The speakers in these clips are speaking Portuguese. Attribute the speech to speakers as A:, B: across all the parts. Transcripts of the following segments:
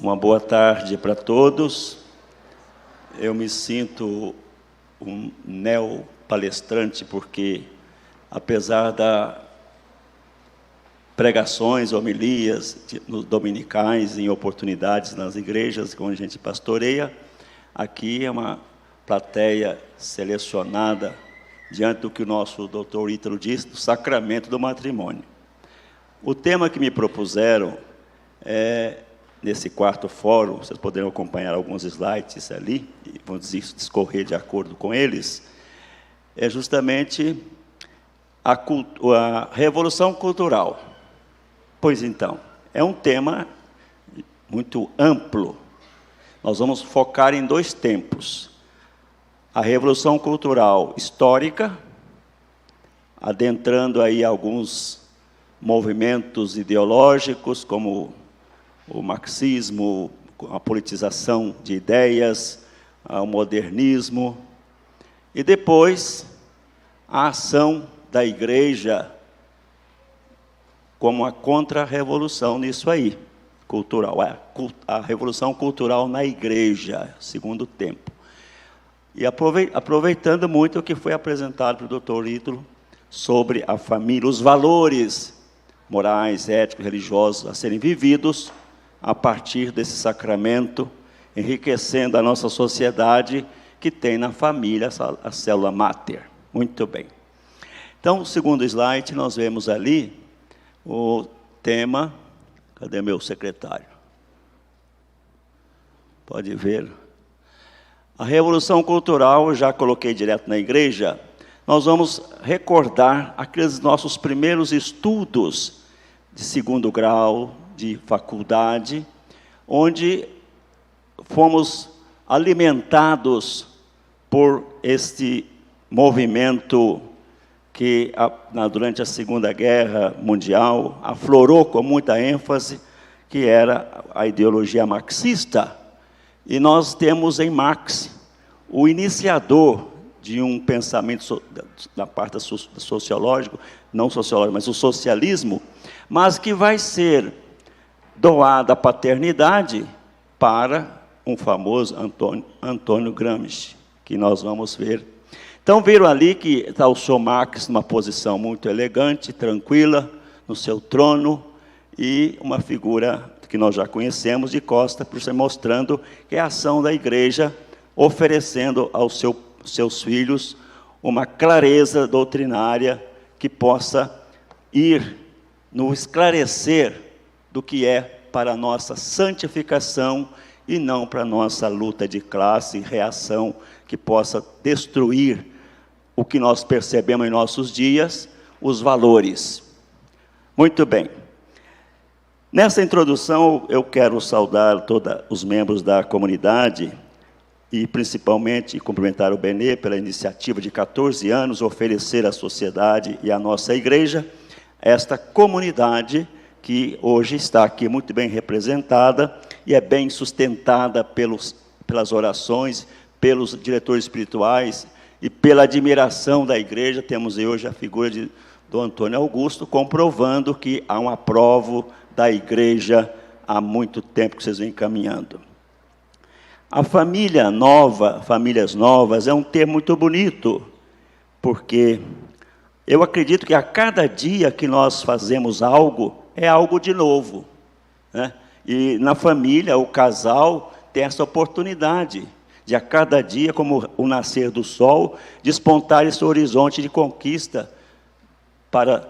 A: Uma boa tarde para todos. Eu me sinto um neopalestrante porque, apesar das pregações, homilias, nos dominicais, em oportunidades nas igrejas, onde a gente pastoreia, aqui é uma plateia selecionada diante do que o nosso doutor Ítalo disse, do sacramento do matrimônio. O tema que me propuseram é, nesse quarto fórum, vocês poderão acompanhar alguns slides ali, e vão discorrer de acordo com eles, é justamente a revolução cultural. Pois então, é um tema muito amplo. Nós vamos focar em dois tempos. A revolução cultural histórica, adentrando aí alguns movimentos ideológicos, como o marxismo, a politização de ideias, o modernismo, e depois a ação da igreja como a contra-revolução nisso aí, cultural, a revolução cultural na igreja, segundo tempo. E aproveitando muito o que foi apresentado pelo doutor Ítalo sobre a família, os valores morais, éticos, religiosos a serem vividos a partir desse sacramento, enriquecendo a nossa sociedade, que tem na família a célula máter. Muito bem. Então, no segundo slide, nós vemos ali o tema. Cadê meu secretário? Pode ver. A revolução cultural, eu já coloquei direto na igreja. Nós vamos recordar aqueles nossos primeiros estudos de segundo grau, de faculdade, onde fomos alimentados por este movimento que, durante a Segunda Guerra Mundial, aflorou com muita ênfase, que era a ideologia marxista. E nós temos em Marx o iniciador de um pensamento da parte sociológico, não sociológico, mas o socialismo, mas que vai ser doada a paternidade para um famoso Antônio Gramsci, que nós vamos ver. Então, viram ali que está o senhor Marx numa posição muito elegante, tranquila, no seu trono, e uma figura que nós já conhecemos de costa, mostrando que é a ação da igreja, oferecendo aos seus filhos uma clareza doutrinária que possa ir no esclarecer do que é para a nossa santificação e não para a nossa luta de classe e reação que possa destruir o que nós percebemos em nossos dias, os valores. Muito bem. Nessa introdução, eu quero saudar todos os membros da comunidade e, principalmente, cumprimentar o Benê pela iniciativa de 14 anos, oferecer à sociedade e à nossa igreja esta comunidade que hoje está aqui muito bem representada e é bem sustentada pelas orações, pelos diretores espirituais e pela admiração da igreja. Temos hoje a figura do Antônio Augusto, comprovando que há um aprovo da igreja há muito tempo que vocês vêm caminhando. A família nova, famílias novas, é um termo muito bonito, porque eu acredito que a cada dia que nós fazemos algo, é algo de novo, né? E na família, o casal tem essa oportunidade de a cada dia, como o nascer do sol, despontar esse horizonte de conquista para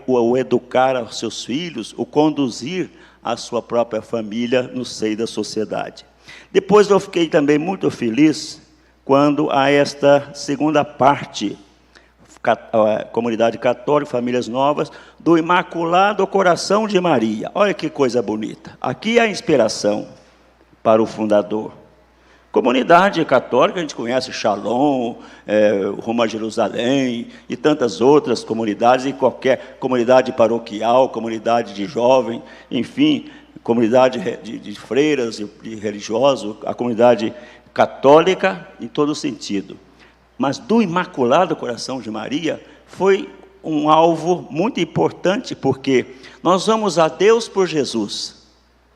A: o educar aos seus filhos, o conduzir a sua própria família no seio da sociedade. Depois eu fiquei também muito feliz quando a esta segunda parte, a comunidade católica, famílias novas, do Imaculado Coração de Maria. Olha que coisa bonita. Aqui é a inspiração para o fundador. Comunidade católica, a gente conhece Shalom, Rumo a Jerusalém, e tantas outras comunidades, e qualquer comunidade paroquial, comunidade de jovem, enfim, comunidade de freiras, de religiosos, a comunidade católica, em todo sentido. Mas do Imaculado Coração de Maria foi um alvo muito importante, porque nós vamos a Deus por Jesus.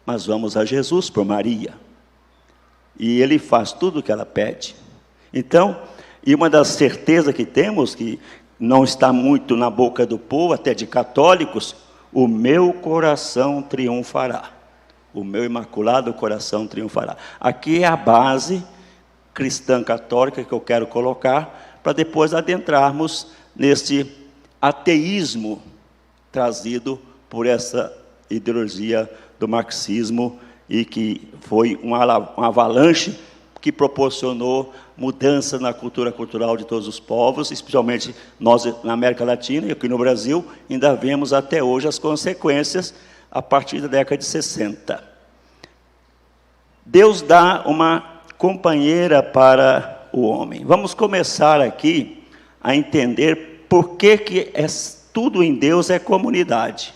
A: mas vamos a Jesus por Maria. E Ele faz tudo o que ela pede. Então, e uma das certezas que temos, que não está muito na boca do povo, até de católicos, o meu coração triunfará. O meu imaculado coração triunfará. Aqui é a base cristã católica que eu quero colocar, para depois adentrarmos neste ateísmo trazido por essa ideologia do marxismo, e que foi uma avalanche que proporcionou mudança na cultura cultural de todos os povos, especialmente nós na América Latina e aqui no Brasil, ainda vemos até hoje as consequências a partir da década de 60. Deus dá uma companheira para o homem. Vamos começar aqui a entender por que tudo em Deus é comunidade.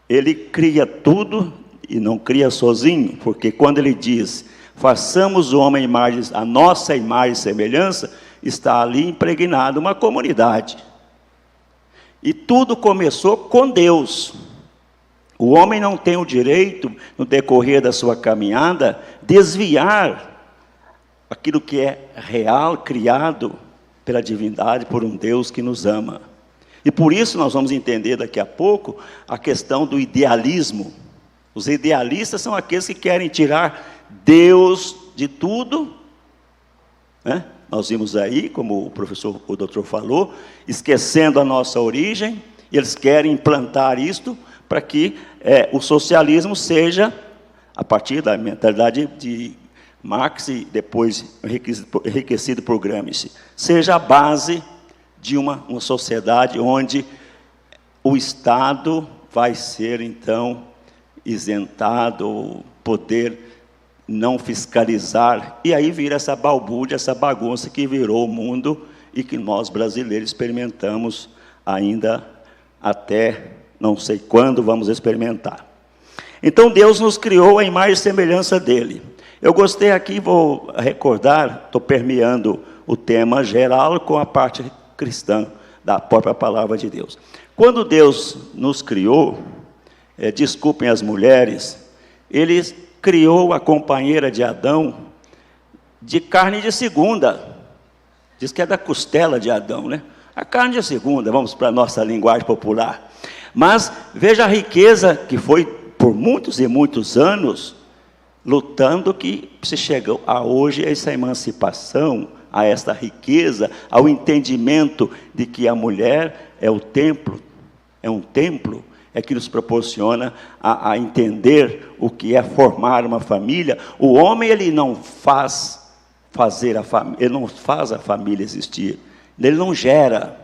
A: Ele cria tudo e não cria sozinho, porque quando Ele diz, façamos o homem a nossa imagem e semelhança, está ali impregnada uma comunidade. E tudo começou com Deus. O homem não tem o direito, no decorrer da sua caminhada, desviar aquilo que é real, criado pela divindade, por um Deus que nos ama. E por isso nós vamos entender daqui a pouco a questão do idealismo. Os idealistas são aqueles que querem tirar Deus de tudo, né? Nós vimos aí, como o doutor falou, esquecendo a nossa origem, e eles querem implantar isto para que o socialismo seja, a partir da mentalidade de Marx e depois enriquecido por Gramsci, seja a base de uma sociedade onde o Estado vai ser, então, isentado, poder não fiscalizar, e aí vira essa balbúrdia, essa bagunça que virou o mundo e que nós brasileiros experimentamos ainda até não sei quando vamos experimentar. Então Deus nos criou a imagem e semelhança dele. Eu gostei aqui, vou recordar, estou permeando o tema geral com a parte cristã da própria palavra de Deus. Quando Deus nos criou, desculpem as mulheres, Ele criou a companheira de Adão de carne de segunda. Diz que é da costela de Adão, né? A carne de segunda, vamos para a nossa linguagem popular. Mas veja a riqueza que foi por muitos e muitos anos, lutando que se chegou a hoje essa emancipação, a esta riqueza, ao entendimento de que a mulher é o templo, é um templo, é que nos proporciona a entender o que é formar uma família. O homem, ele não faz ele não faz a família existir, ele não gera.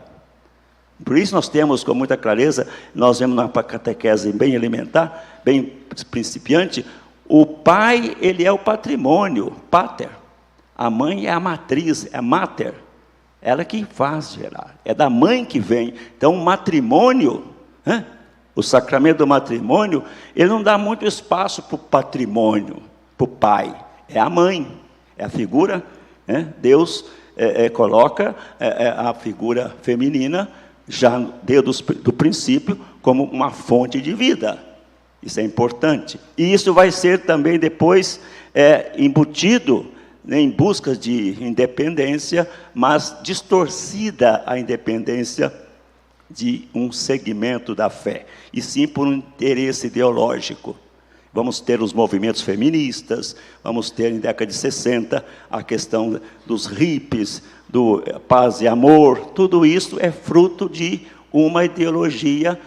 A: Por isso nós temos com muita clareza, nós vemos na catequese bem elementar, bem principiante, o pai, ele é o patrimônio, pater. A mãe é a matriz, é a mater. Ela que faz gerar, é da mãe que vem. Então o matrimônio, o sacramento do matrimônio, ele não dá muito espaço para o patrimônio, para o pai. É a mãe, é a figura, Deus coloca a figura feminina, já desde do princípio, como uma fonte de vida. Isso é importante. E isso vai ser também depois embutido em busca de independência, mas distorcida a independência de um segmento da fé, e sim por um interesse ideológico. Vamos ter os movimentos feministas, vamos ter, em década de 60, a questão dos hippies, do paz e amor. Tudo isso é fruto de uma ideologia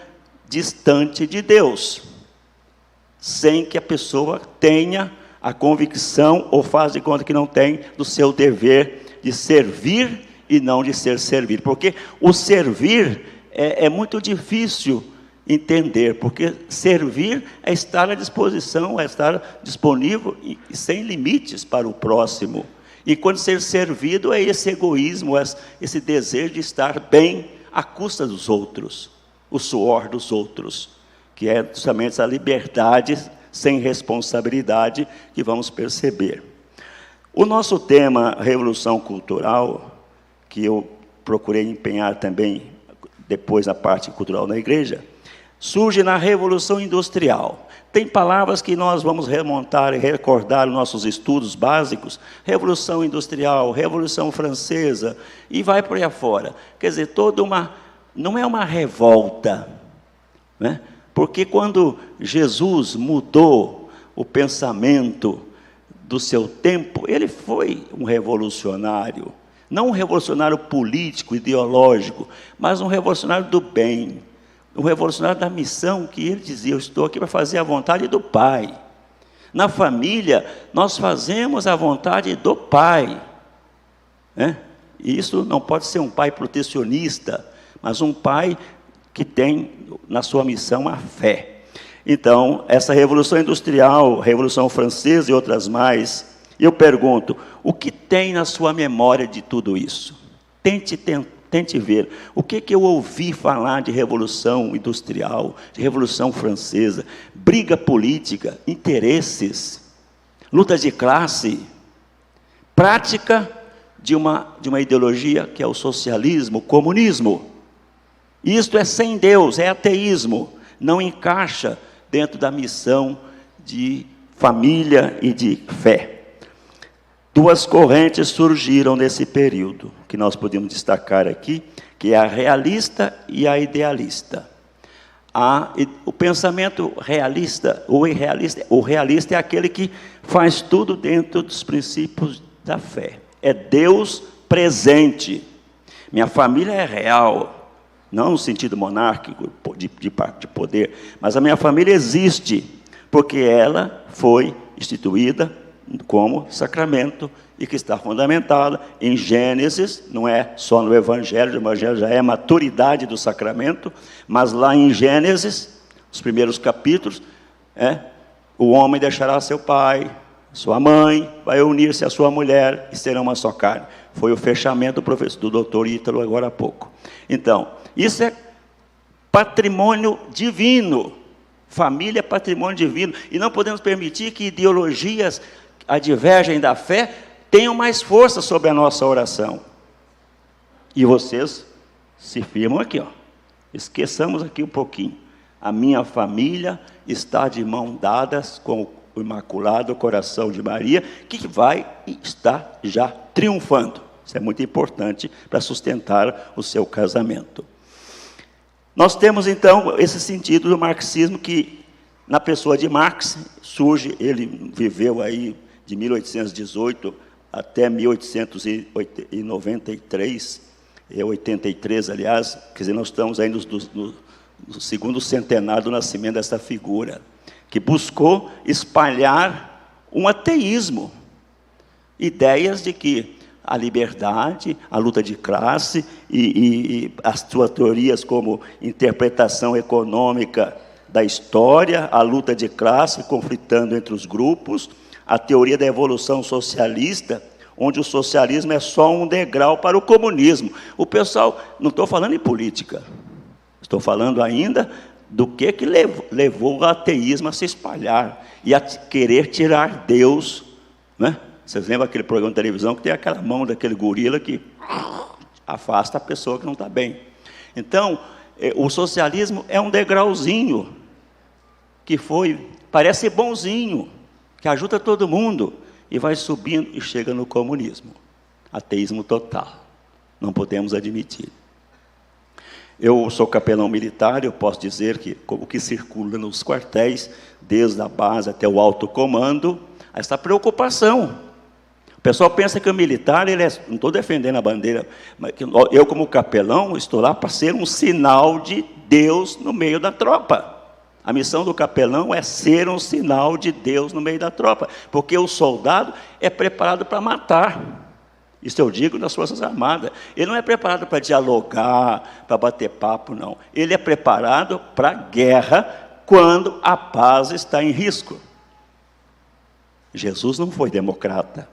A: distante de Deus, sem que a pessoa tenha a convicção, ou faz de conta que não tem, do seu dever de servir e não de ser servido. Porque o servir é muito difícil entender, porque servir é estar à disposição, é estar disponível e sem limites para o próximo. E quando ser servido é esse egoísmo, esse desejo de estar bem à custa dos outros, o suor dos outros, que é justamente essa liberdade sem responsabilidade que vamos perceber. O nosso tema, Revolução Cultural, que eu procurei empenhar também depois na parte cultural na igreja, surge na Revolução Industrial. Tem palavras que nós vamos remontar e recordar nos nossos estudos básicos. Revolução Industrial, Revolução Francesa, e vai por aí afora. Quer dizer, não é uma revolta, né? Porque quando Jesus mudou o pensamento do seu tempo, ele foi um revolucionário. Não um revolucionário político, ideológico, mas um revolucionário do bem. Um revolucionário da missão que ele dizia: eu estou aqui para fazer a vontade do Pai. Na família, nós fazemos a vontade do Pai, né? E isso não pode ser um pai protecionista, mas um pai que tem na sua missão a fé. Então, essa Revolução Industrial, Revolução Francesa e outras mais, eu pergunto, o que tem na sua memória de tudo isso? Tente ver, o que eu ouvi falar de Revolução Industrial, de Revolução Francesa, briga política, interesses, luta de classe, prática de uma ideologia que é o socialismo, o comunismo. Isto é sem Deus, é ateísmo, não encaixa dentro da missão de família e de fé. Duas correntes surgiram nesse período, que nós podemos destacar aqui, que é a realista e a idealista. O pensamento realista, o realista é aquele que faz tudo dentro dos princípios da fé. É Deus presente. Minha família é real, não no sentido monárquico, de poder, mas a minha família existe, porque ela foi instituída como sacramento e que está fundamentada em Gênesis, não é só no Evangelho, o Evangelho já é a maturidade do sacramento, mas lá em Gênesis, os primeiros capítulos, o homem deixará seu pai, sua mãe, vai unir-se à sua mulher e serão uma só carne. Foi o fechamento do doutor Ítalo agora há pouco. Então, isso é patrimônio divino. Família é patrimônio divino. E não podemos permitir que ideologias advergem da fé tenham mais força sobre a nossa oração. E vocês se firmam aqui, ó. Esqueçamos aqui um pouquinho. A minha família está de mão dadas com o Imaculado Coração de Maria, que vai e está já triunfando. Isso é muito importante para sustentar o seu casamento. Nós temos, então, esse sentido do marxismo que, na pessoa de Marx, surge, ele viveu aí de 1818 até 1893, 83, aliás, quer dizer, nós estamos aí no segundo centenário do nascimento dessa figura, que buscou espalhar um ateísmo, ideias de que a liberdade, a luta de classe e as suas teorias como interpretação econômica da história, a luta de classe conflitando entre os grupos, a teoria da evolução socialista, onde o socialismo é só um degrau para o comunismo. O pessoal, não estou falando em política, estou falando ainda do que levou o ateísmo a se espalhar e a querer tirar Deus, né? Vocês lembram aquele programa de televisão que tem aquela mão daquele gorila que afasta a pessoa que não está bem? Então, o socialismo é um degrauzinho que parece bonzinho, que ajuda todo mundo, e vai subindo e chega no comunismo. Ateísmo total. Não podemos admitir. Eu sou capelão militar, eu posso dizer que o que circula nos quartéis, desde a base até o alto comando, essa preocupação. O pessoal pensa que o militar, não estou defendendo a bandeira, mas eu como capelão estou lá para ser um sinal de Deus no meio da tropa. A missão do capelão é ser um sinal de Deus no meio da tropa, porque o soldado é preparado para matar. Isso eu digo nas Forças Armadas. Ele não é preparado para dialogar, para bater papo, não. Ele é preparado para a guerra quando a paz está em risco. Jesus não foi democrata.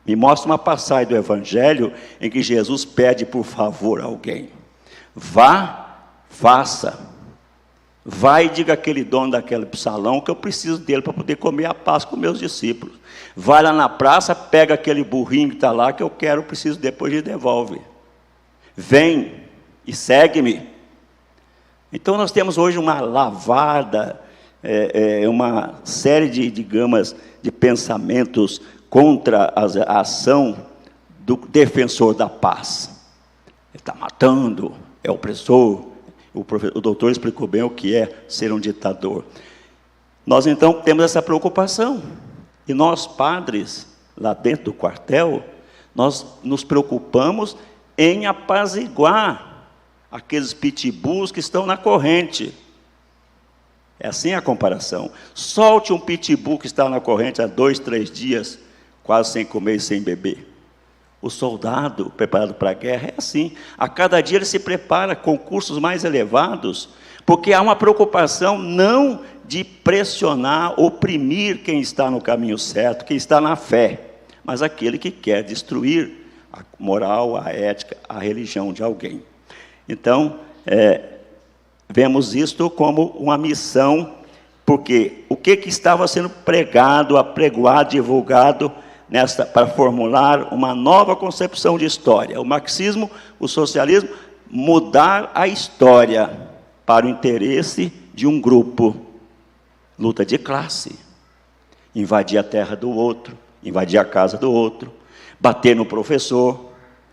A: Me mostra uma passagem do Evangelho em que Jesus pede por favor a alguém. Vá, faça. Vai e diga àquele dono daquele salão que eu preciso dele para poder comer a Páscoa com meus discípulos. Vai lá na praça, pega aquele burrinho que está lá, que eu preciso depois e devolve. Vem e segue-me. Então, nós temos hoje uma lavada, uma série de gamas de pensamentos contra a ação do defensor da paz. Ele está matando, é opressor. O doutor explicou bem o que é ser um ditador. Nós, então, temos essa preocupação. E nós, padres, lá dentro do quartel, nós nos preocupamos em apaziguar aqueles pitbulls que estão na corrente. É assim a comparação. Solte um pitbull que está na corrente há 2, 3 dias, quase sem comer e sem beber. O soldado preparado para a guerra é assim. A cada dia ele se prepara com cursos mais elevados, porque há uma preocupação não de pressionar, oprimir quem está no caminho certo, quem está na fé, mas aquele que quer destruir a moral, a ética, a religião de alguém. Então, vemos isto como uma missão, porque o que estava sendo pregado, apregoado, divulgado, para formular uma nova concepção de história. O marxismo, o socialismo, mudar a história para o interesse de um grupo. Luta de classe. Invadir a terra do outro, invadir a casa do outro, bater no professor,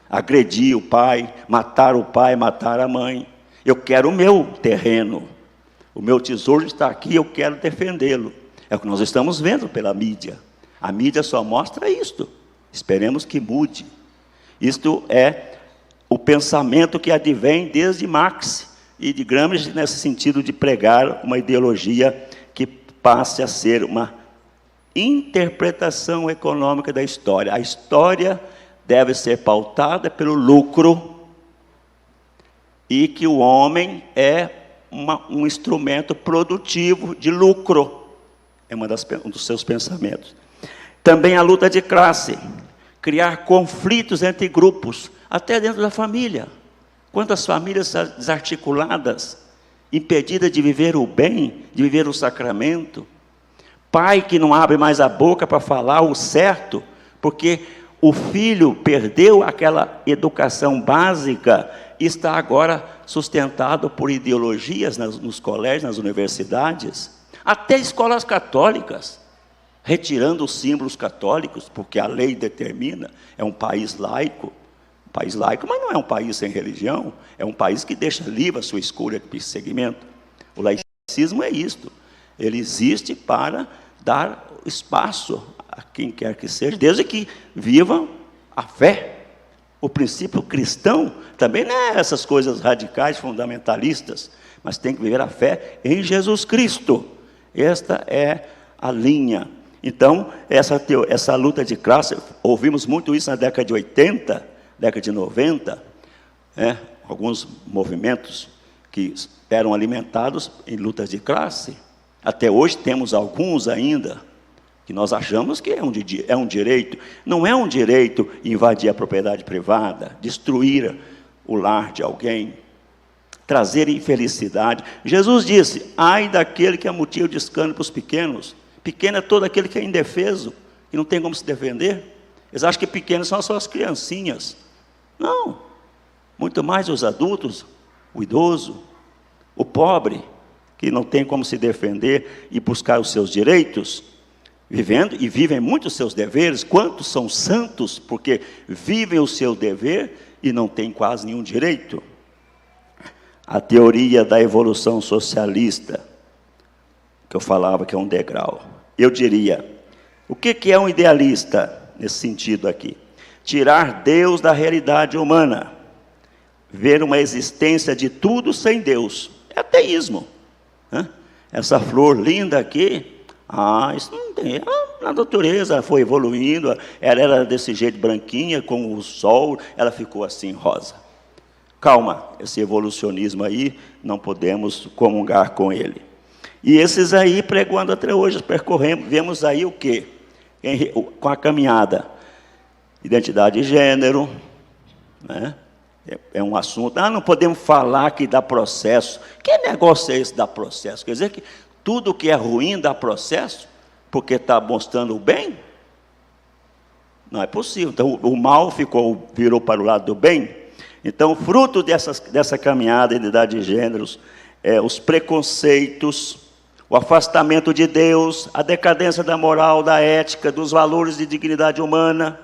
A: agredir o pai, matar a mãe. Eu quero o meu terreno, o meu tesouro está aqui, eu quero defendê-lo. É o que nós estamos vendo pela mídia. A mídia só mostra isto. Esperemos que mude. Isto é o pensamento que advém desde Marx e de Gramsci, nesse sentido de pregar uma ideologia que passe a ser uma interpretação econômica da história. A história deve ser pautada pelo lucro e que o homem é um instrumento produtivo de lucro. É um dos seus pensamentos. Também a luta de classe, criar conflitos entre grupos, até dentro da família. Quantas famílias desarticuladas, impedidas de viver o bem, de viver o sacramento. Pai que não abre mais a boca para falar o certo, porque o filho perdeu aquela educação básica e está agora sustentado por ideologias nos colégios, nas universidades, até escolas católicas, retirando os símbolos católicos, porque a lei determina, é um país laico, mas não é um país sem religião, é um país que deixa livre a sua escolha de segmento. O laicismo é isto, ele existe para dar espaço a quem quer que seja, desde que vivam a fé. O princípio cristão também não é essas coisas radicais, fundamentalistas, mas tem que viver a fé em Jesus Cristo. Esta é a linha. Então, essa luta de classe, ouvimos muito isso na década de 80, década de 90, alguns movimentos que eram alimentados em lutas de classe. Até hoje temos alguns ainda, que nós achamos que é um direito. Não é um direito invadir a propriedade privada, destruir o lar de alguém, trazer infelicidade. Jesus disse, ai daquele que é motivo de escândalo para os pequenos. Pequeno é todo aquele que é indefeso, que não tem como se defender. Eles acham que pequenos são só as criancinhas. Não, muito mais os adultos, o idoso, o pobre, que não tem como se defender e buscar os seus direitos, vivem muito os seus deveres. Quantos são santos porque vivem o seu dever e não têm quase nenhum direito? A teoria da evolução socialista, que eu falava que é um degrau. Eu diria, o que é um idealista nesse sentido aqui? Tirar Deus da realidade humana, ver uma existência de tudo sem Deus. É ateísmo. Essa flor linda aqui, isso não tem. Na natureza ela foi evoluindo, ela era desse jeito branquinha, com o sol, ela ficou assim rosa. Calma, esse evolucionismo aí, não podemos comungar com ele. E esses aí, pregoando até hoje, vemos aí o quê? Com a caminhada. Identidade de gênero, né? É um assunto, não podemos falar que dá processo. Que negócio é esse da processo? Quer dizer que tudo que é ruim dá processo, porque está mostrando o bem? Não é possível. Então, o mal virou para o lado do bem. Então, fruto dessa caminhada, identidade de gêneros, os preconceitos, o afastamento de Deus, a decadência da moral, da ética, dos valores de dignidade humana.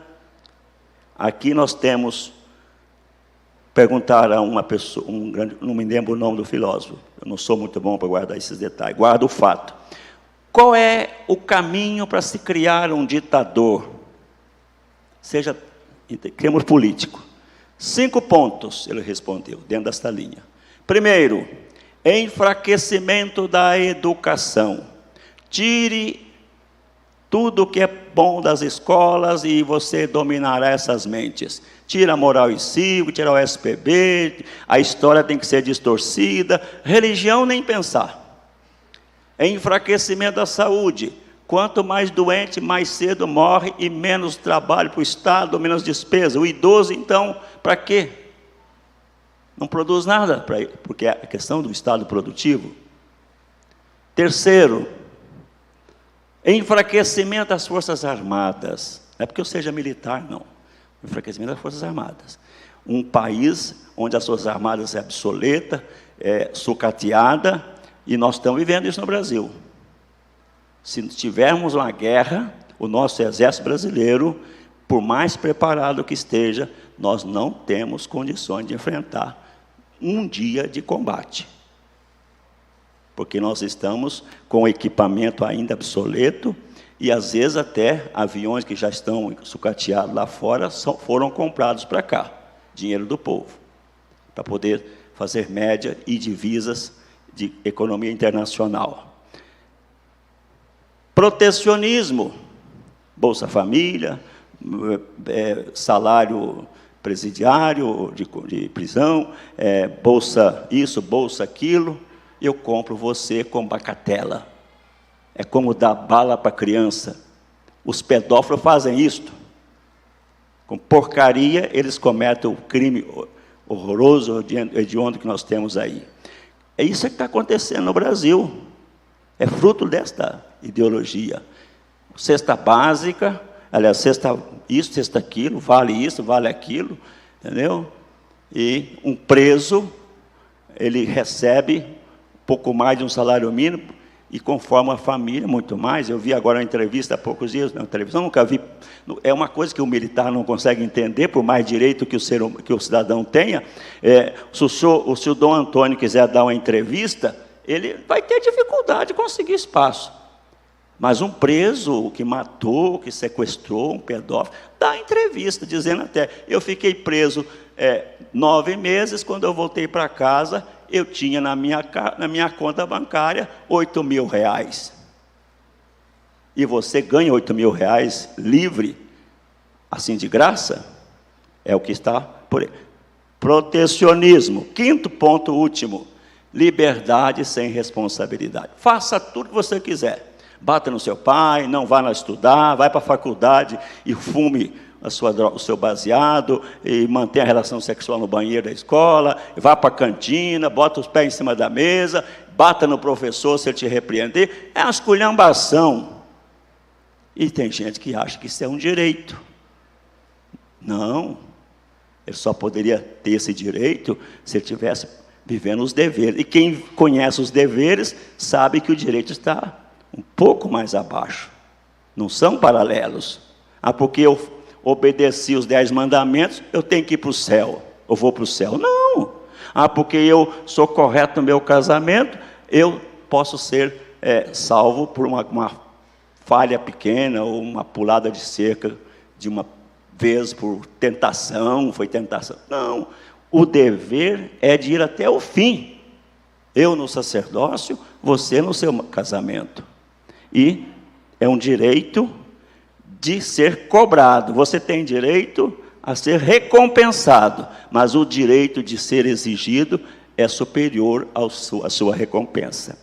A: Aqui nós temos, perguntar a uma pessoa, não me lembro o nome do filósofo, eu não sou muito bom para guardar esses detalhes, guardo o fato. Qual é o caminho para se criar um ditador? Seja em termos políticos. 5 pontos, ele respondeu, dentro desta linha. Primeiro, enfraquecimento da educação. Tire tudo que é bom das escolas e você dominará essas mentes. Tira a moral e cívico, tira o SPB, a história tem que ser distorcida, religião nem pensar. Enfraquecimento da saúde. Quanto mais doente, mais cedo morre e menos trabalho para o Estado, menos despesa. O idoso, então, para quê? Não produz nada, porque é a questão do Estado produtivo. Terceiro, enfraquecimento das Forças Armadas. Não é porque eu seja militar, não. Enfraquecimento das Forças Armadas. Um país onde as Forças Armadas é obsoleta, é sucateada, e nós estamos vivendo isso no Brasil. Se tivermos uma guerra, o nosso exército brasileiro, por mais preparado que esteja, nós não temos condições de enfrentar um dia de combate. Porque nós estamos com equipamento ainda obsoleto, e às vezes até aviões que já estão sucateados lá fora, foram comprados para cá, dinheiro do povo, para poder fazer média e divisas de economia internacional. Protecionismo, Bolsa Família, salário presidiário de prisão, bolsa isso, bolsa aquilo, eu compro você com bacatela. É como dar bala para criança. Os pedófilos fazem isto. Com porcaria, eles cometem o crime horroroso, hediondo que nós temos aí. É isso que está acontecendo no Brasil. É fruto desta ideologia. Cesta básica, aliás, cesta isso, cesta aquilo, vale isso, vale aquilo, entendeu? E um preso, ele recebe pouco mais de um salário mínimo e conforma a família muito mais. Eu vi agora uma entrevista há poucos dias na televisão, nunca vi. É uma coisa que o militar não consegue entender, por mais direito que o cidadão tenha. Se o Dom Antônio quiser dar uma entrevista, ele vai ter dificuldade de conseguir espaço. Mas um preso que matou, que sequestrou, um pedófilo, dá entrevista, dizendo até, eu fiquei preso 9 meses, quando eu voltei para casa, eu tinha na minha conta bancária R$8.000. E você ganha R$8.000 livre, assim de graça? É o que está por aí. Protecionismo. 5º ponto último. Liberdade sem responsabilidade. Faça tudo que você quiser. Bata no seu pai, não vá lá estudar, vai para a faculdade e fume o seu baseado, e mantenha a relação sexual no banheiro da escola, vá para a cantina, bota os pés em cima da mesa, bata no professor se ele te repreender. É uma esculhambação. E tem gente que acha que isso é um direito. Não. Ele só poderia ter esse direito se ele estivesse vivendo os deveres. E quem conhece os deveres sabe que o direito está um pouco mais abaixo. Não são paralelos. Porque eu obedeci os 10 mandamentos, eu tenho que ir para o céu. Eu vou para o céu. Não. Porque eu sou correto no meu casamento, eu posso ser salvo por uma falha pequena, ou uma pulada de cerca de uma vez por tentação, foi tentação. Não. O dever é de ir até o fim. Eu no sacerdócio, você no seu casamento. E é um direito de ser cobrado. Você tem direito a ser recompensado, mas o direito de ser exigido é superior à sua recompensa.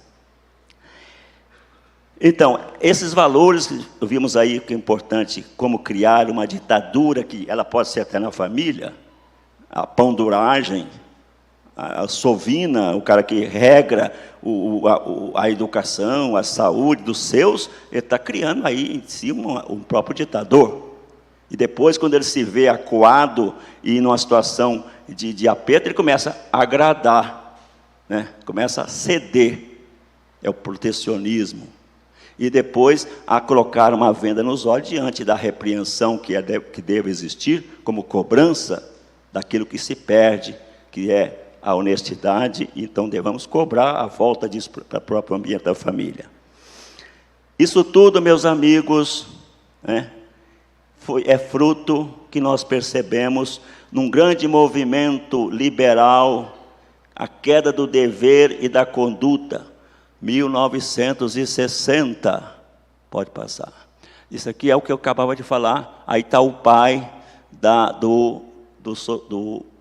A: Então, esses valores que vimos aí, que é importante, como criar uma ditadura, que ela pode ser até na família, a panduragem, a sovina, o cara que regra a educação, a saúde dos seus, ele está criando aí em si um próprio ditador. E depois, quando ele se vê acuado e numa situação de aperto, ele começa a agradar, né? Começa a ceder, é o protecionismo. E depois a colocar uma venda nos olhos diante da repreensão que deve existir, como cobrança daquilo que se perde, que é a honestidade. Então devemos cobrar a volta disso para o próprio ambiente da família. Isso tudo, meus amigos, né, é fruto que nós percebemos num grande movimento liberal, a queda do dever e da conduta, 1960, pode passar. Isso aqui é o que eu acabava de falar. Aí está o pai do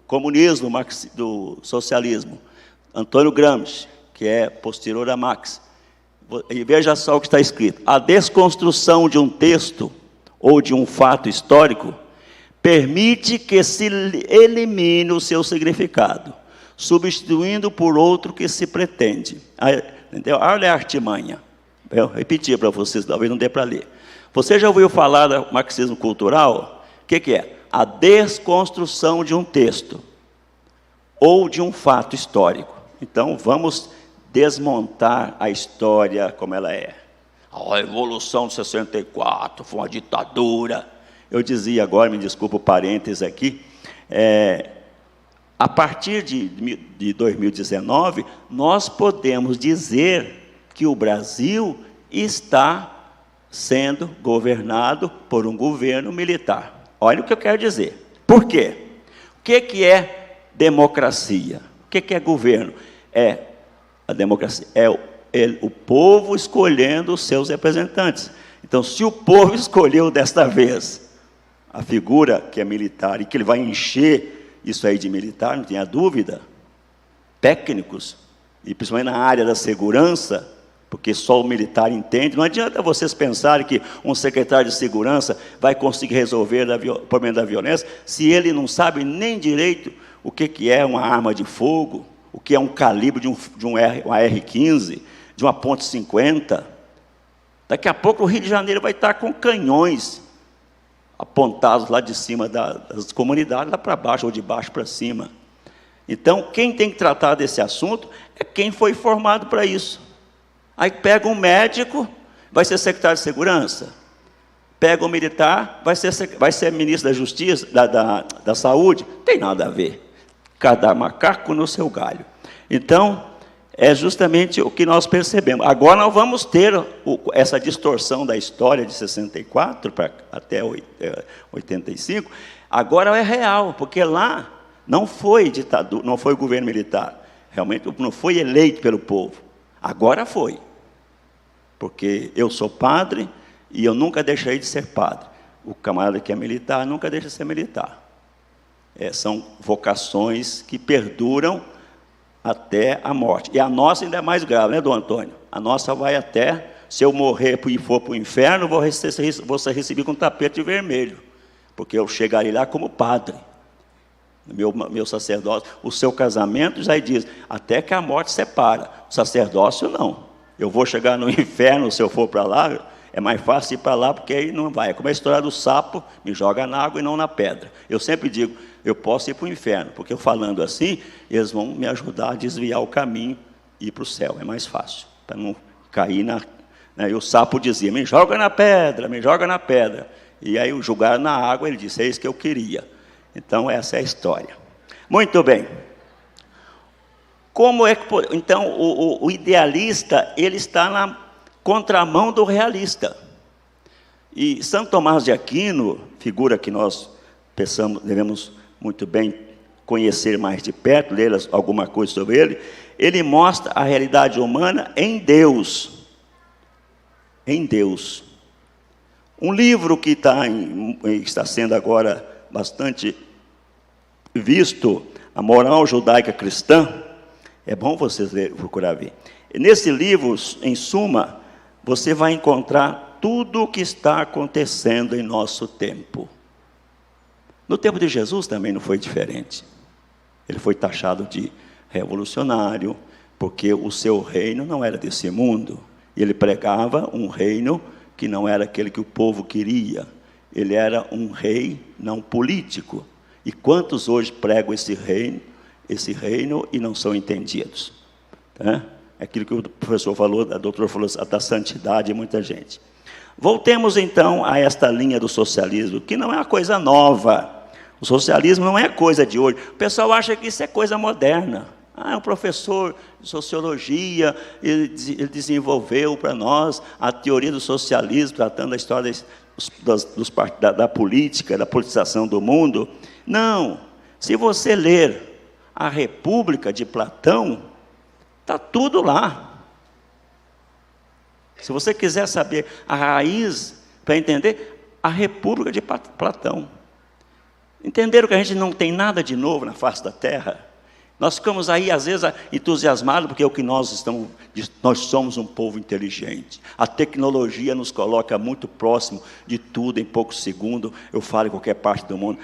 A: comunismo, do socialismo, Antônio Gramsci, que é posterior a Marx. E veja só o que está escrito: a desconstrução de um texto ou de um fato histórico permite que se elimine o seu significado, substituindo por outro que se pretende. Entendeu? Olha a artimanha. Eu repeti para vocês, talvez não dê para ler. Você já ouviu falar do marxismo cultural? O que é? A desconstrução de um texto ou de um fato histórico. Então, vamos desmontar a história como ela é. A Revolução de 64 foi uma ditadura. Eu dizia agora, me desculpa o parênteses aqui, a partir de 2019, nós podemos dizer que o Brasil está sendo governado por um governo militar. Olha o que eu quero dizer. Por quê? O que é democracia? O que é governo? A democracia é o povo escolhendo os seus representantes. Então, se o povo escolheu desta vez a figura que é militar e que ele vai encher isso aí de militar, não tenha dúvida, técnicos, e principalmente na área da segurança, porque só o militar entende. Não adianta vocês pensarem que um secretário de segurança vai conseguir resolver o problema da violência, se ele não sabe nem direito o que é uma arma de fogo, o que é um calibre uma R-15, de uma .50. Daqui a pouco o Rio de Janeiro vai estar com canhões apontados lá de cima das comunidades, lá para baixo ou de baixo para cima. Então, quem tem que tratar desse assunto é quem foi formado para isso. Aí pega um médico, vai ser secretário de segurança. Pega um militar, vai ser ministro da Justiça, da Saúde. Não tem nada a ver. Cada macaco no seu galho. Então, é justamente o que nós percebemos. Agora nós vamos ter essa distorção da história de 64 até 85. Agora é real, porque lá não foi ditadura, não foi governo militar. Realmente não foi eleito pelo povo. Agora foi. Porque eu sou padre e eu nunca deixei de ser padre. O camarada que é militar nunca deixa de ser militar. São vocações que perduram até a morte. E a nossa ainda é mais grave, né, Dom Antônio? A nossa vai até, se eu morrer e for para o inferno, vou ser recebido com tapete vermelho, porque eu chegarei lá como padre. Meu sacerdócio, o seu casamento já diz, até que a morte separa. O sacerdócio não. Eu vou chegar no inferno se eu for para lá, é mais fácil ir para lá, porque aí não vai. É como a história do sapo, me joga na água e não na pedra. Eu sempre digo, eu posso ir para o inferno, porque eu falando assim, eles vão me ajudar a desviar o caminho e ir para o céu. É mais fácil, para não cair na... Né? E o sapo dizia, me joga na pedra, me joga na pedra. E aí o jogaram na água, ele disse, é isso que eu queria. Então, essa é a história. Muito bem. Como é que... Então, o idealista, ele está na contramão do realista. E Santo Tomás de Aquino, figura que nós devemos muito bem conhecer mais de perto, ler alguma coisa sobre ele, ele mostra a realidade humana em Deus. Em Deus. Um livro que está sendo agora bastante visto, A Moral Judaica Cristã, é bom vocês procurar ver. Nesse livro, em suma, você vai encontrar tudo o que está acontecendo em nosso tempo. No tempo de Jesus também não foi diferente. Ele foi taxado de revolucionário, porque o seu reino não era desse mundo. Ele pregava um reino que não era aquele que o povo queria. Ele era um rei não político. E quantos hoje pregam esse reino e não são entendidos? né? É aquilo que o professor falou, a doutora falou, da santidade de muita gente. Voltemos, então, a esta linha do socialismo, que não é uma coisa nova. O socialismo não é coisa de hoje. O pessoal acha que isso é coisa moderna. É um professor de sociologia, ele desenvolveu para nós a teoria do socialismo, tratando da história da política, da politização do mundo. Não. Se você ler a República de Platão, está tudo lá. Se você quiser saber a raiz, para entender, a República de Platão. Entenderam que a gente não tem nada de novo na face da Terra? Nós ficamos aí, às vezes, entusiasmados, porque é o que nós somos um povo inteligente. A tecnologia nos coloca muito próximo de tudo, em poucos segundos, eu falo em qualquer parte do mundo.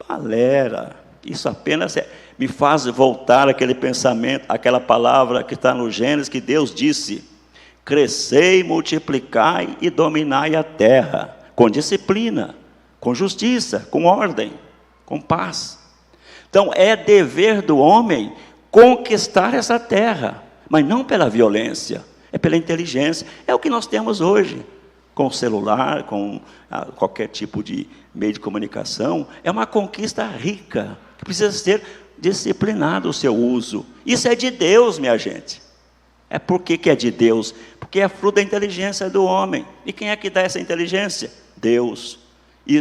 A: Galera, isso apenas me faz voltar àquele pensamento, àquela palavra que está no Gênesis, que Deus disse: crescei, multiplicai e dominai a terra, com disciplina, com justiça, com ordem, com paz. Então, é dever do homem conquistar essa terra, mas não pela violência, é pela inteligência. É o que nós temos hoje, com o celular, com qualquer tipo de meio de comunicação. É uma conquista rica, que precisa ser disciplinado o seu uso. Isso é de Deus, minha gente. É por que é de Deus? Porque é fruto da inteligência do homem. E quem é que dá essa inteligência? Deus. E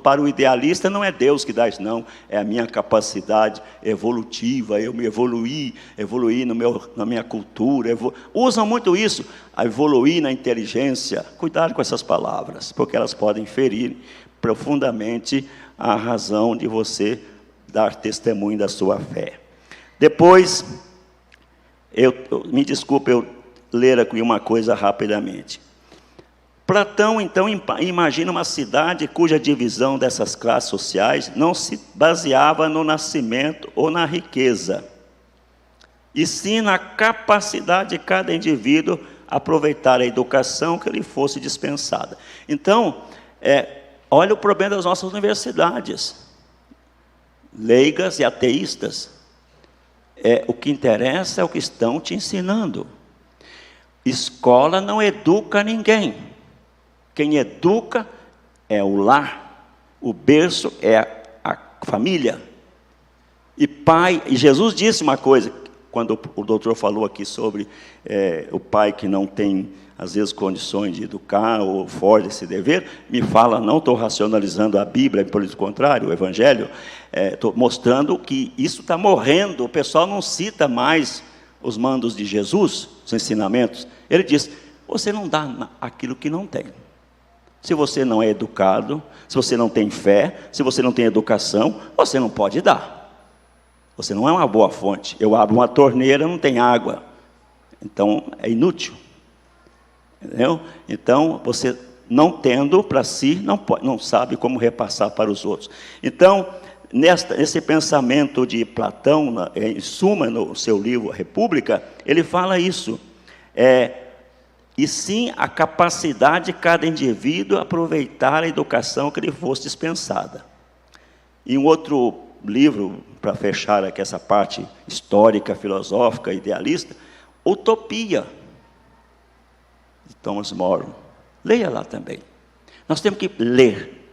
A: para o idealista não é Deus que dá isso, não. É a minha capacidade evolutiva, eu me evoluir na minha cultura. Usam muito isso, a evoluir na inteligência. Cuidado com essas palavras, porque elas podem ferir profundamente a razão de você dar testemunho da sua fé. Depois, me desculpe eu ler aqui uma coisa rapidamente. Platão, então, imagina uma cidade cuja divisão dessas classes sociais não se baseava no nascimento ou na riqueza, e sim na capacidade de cada indivíduo aproveitar a educação que lhe fosse dispensada. Então, olha o problema das nossas universidades, leigas e ateístas. O que interessa é o que estão te ensinando. Escola não educa ninguém. Quem educa é o lar, o berço é a família. E Jesus disse uma coisa, quando o doutor falou aqui sobre o pai que não tem, às vezes, condições de educar ou foge desse dever, me fala, não estou racionalizando a Bíblia, pelo contrário, o Evangelho, estou mostrando que isso está morrendo, o pessoal não cita mais os mandos de Jesus, os ensinamentos. Ele diz, você não dá aquilo que não tem. Se você não é educado, se você não tem fé, se você não tem educação, você não pode dar. Você não é uma boa fonte. Eu abro uma torneira, não tem água. Então, é inútil. Entendeu? Então, você não tendo para si, não sabe como repassar para os outros. Então, nesse pensamento de Platão, em suma, no seu livro República, ele fala isso. E sim a capacidade de cada indivíduo aproveitar a educação que lhe fosse dispensada. Em um outro livro, para fechar aqui essa parte histórica, filosófica, idealista, Utopia, de Thomas More. Leia lá também. Nós temos que ler,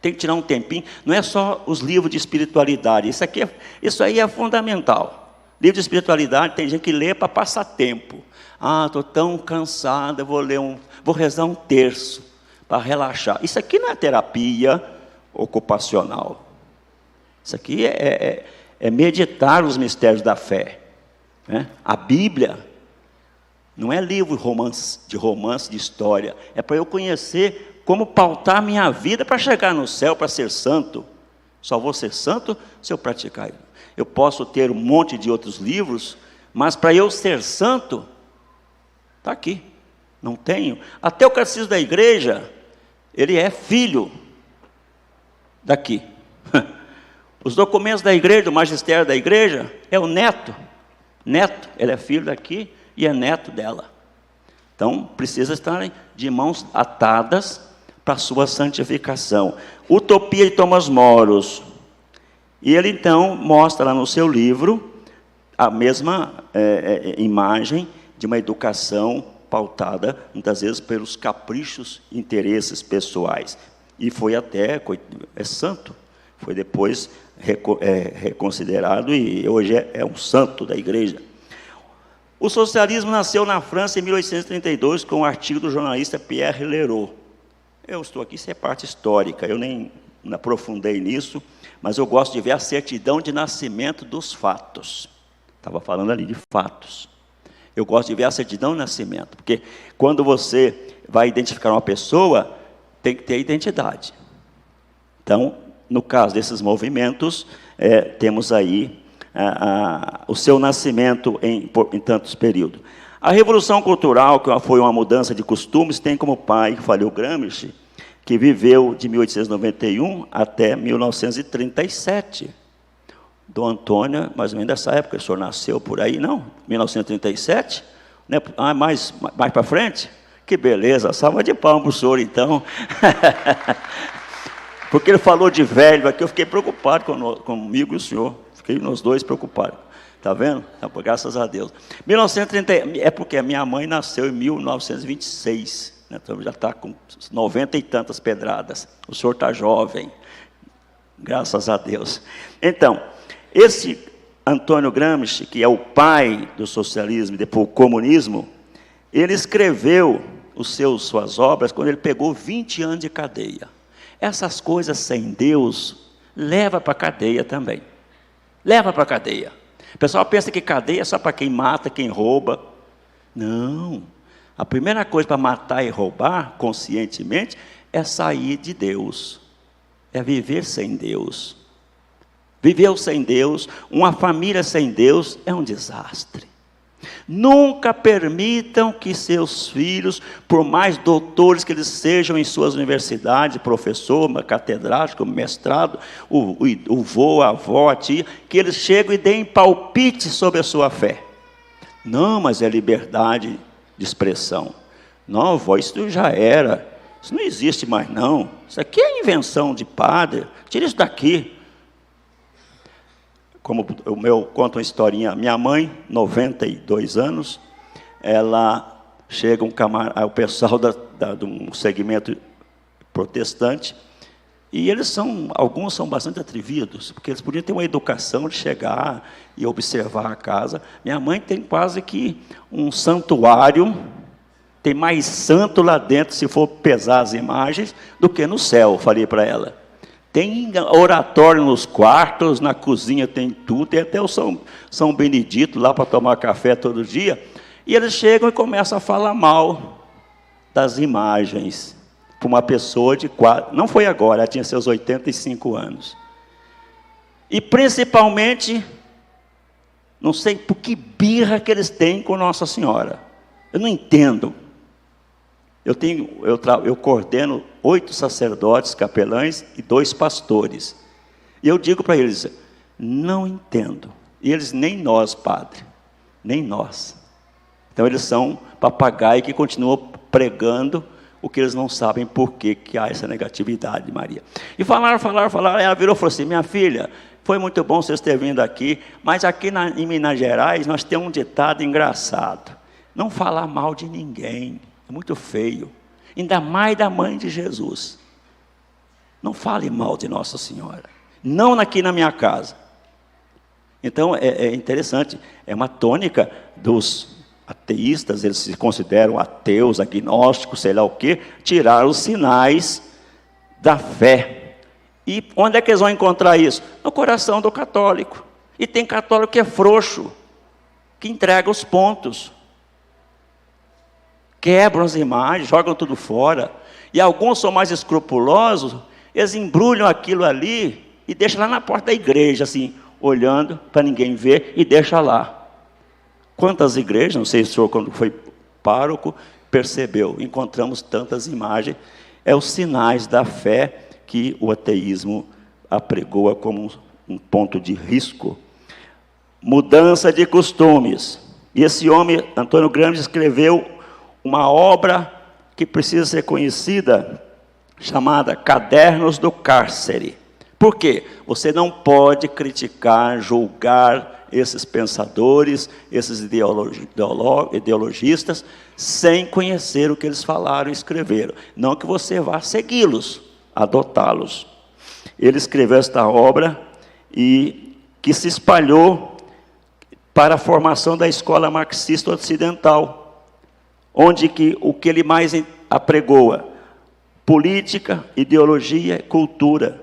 A: tem que tirar um tempinho, não é só os livros de espiritualidade, isso aí é fundamental. Livro de espiritualidade, tem gente que lê para passar tempo. Estou tão cansado, vou rezar um terço para relaxar. Isso aqui não é terapia ocupacional. Isso aqui é meditar os mistérios da fé. Né? A Bíblia não é livro de romance, de história. É para eu conhecer como pautar minha vida para chegar no céu, para ser santo. Só vou ser santo se eu praticar. Eu posso ter um monte de outros livros, mas para eu ser santo, está aqui, não tenho. Até o catecismo da igreja, ele é filho daqui. Os documentos da igreja, do magistério da igreja, é o neto. Neto, ele é filho daqui e é neto dela. Então, precisa estar de mãos atadas para a sua santificação. Utopia de Thomas More. E ele, então, mostra lá no seu livro a mesma imagem de uma educação pautada, muitas vezes, pelos caprichos e interesses pessoais. E foi até, santo, foi depois reconsiderado e hoje é um santo da igreja. O socialismo nasceu na França em 1832 com um artigo do jornalista Pierre Leroux. Eu estou aqui, isso é parte histórica, eu nem aprofundei nisso, mas eu gosto de ver a certidão de nascimento dos fatos. Estava falando ali de fatos. Eu gosto de ver a certidão de nascimento, porque quando você vai identificar uma pessoa, tem que ter identidade. Então, no caso desses movimentos, temos aí o seu nascimento em tantos períodos. A Revolução Cultural, que foi uma mudança de costumes, tem como pai, falei, o Gramsci, que viveu de 1891 até 1937. Dom Antônio, mais ou menos dessa época, o senhor nasceu por aí, não? 1937? Né? Mais para frente? Que beleza, salva de palmas para o senhor, então. Porque ele falou de velho aqui, eu fiquei preocupado comigo e o senhor. Fiquei nós dois preocupados. Está vendo? Então, graças a Deus. 1930, é porque a minha mãe nasceu em 1926. Né? Então já está com 90 e tantas pedradas. O senhor está jovem. Graças a Deus. Então, esse Antônio Gramsci, que é o pai do socialismo e depois o comunismo, ele escreveu suas obras quando ele pegou 20 anos de cadeia. Essas coisas sem Deus, leva para a cadeia também. Leva para a cadeia. O pessoal pensa que cadeia é só para quem mata, quem rouba. Não. A primeira coisa para matar e roubar, conscientemente, é sair de Deus. É viver sem Deus. Viver sem Deus, uma família sem Deus, é um desastre. Nunca permitam que seus filhos, por mais doutores que eles sejam em suas universidades, professor, catedrático, mestrado, o vô, a avó, a tia, que eles cheguem e deem palpite sobre a sua fé. Não, mas é liberdade de expressão. Não, vó, isso já era. Isso não existe mais, não. Isso aqui é invenção de padre. Tira isso daqui. Como conta uma historinha, minha mãe, 92 anos, ela chega o pessoal de um segmento protestante, e alguns são bastante atrevidos, porque eles podiam ter uma educação de chegar e observar a casa. Minha mãe tem quase que um santuário, tem mais santo lá dentro, se for pesar as imagens, do que no céu, falei para ela. Tem oratório nos quartos, na cozinha tem tudo, tem até o São Benedito lá para tomar café todo dia. E eles chegam e começam a falar mal das imagens. Para uma pessoa de não foi agora, ela tinha seus 85 anos. E principalmente, não sei por que birra que eles têm com Nossa Senhora. Eu não entendo. Eu coordeno 8 sacerdotes, capelães e 2 pastores. E eu digo para eles, não entendo. E eles, nem nós, padre, nem nós. Então eles são papagaio que continuam pregando o que eles não sabem por que há essa negatividade, Maria. E falaram, ela virou e falou assim, minha filha, foi muito bom vocês terem vindo aqui, mas aqui em Minas Gerais nós temos um ditado engraçado. Não falar mal de ninguém. É muito feio, ainda mais da mãe de Jesus. Não fale mal de Nossa Senhora, não aqui na minha casa. Então é interessante, é uma tônica dos ateístas, eles se consideram ateus, agnósticos, sei lá o quê, tirar os sinais da fé. E onde é que eles vão encontrar isso? No coração do católico. E tem católico que é frouxo, que entrega os pontos. Quebram as imagens, jogam tudo fora. E alguns são mais escrupulosos, eles embrulham aquilo ali e deixam lá na porta da igreja, assim, olhando para ninguém ver, e deixa lá. Quantas igrejas, não sei se o senhor, quando foi pároco, percebeu, encontramos tantas imagens, é os sinais da fé que o ateísmo apregoa como um ponto de risco. Mudança de costumes. E esse homem, Antônio Gramsci, escreveu uma obra que precisa ser conhecida, chamada Cadernos do Cárcere. Por quê? Você não pode criticar, julgar esses pensadores, esses ideologistas, sem conhecer o que eles falaram e escreveram. Não que você vá segui-los, adotá-los. Ele escreveu esta obra e que se espalhou para a formação da escola marxista ocidental, onde o que ele mais apregoa, política, ideologia, cultura,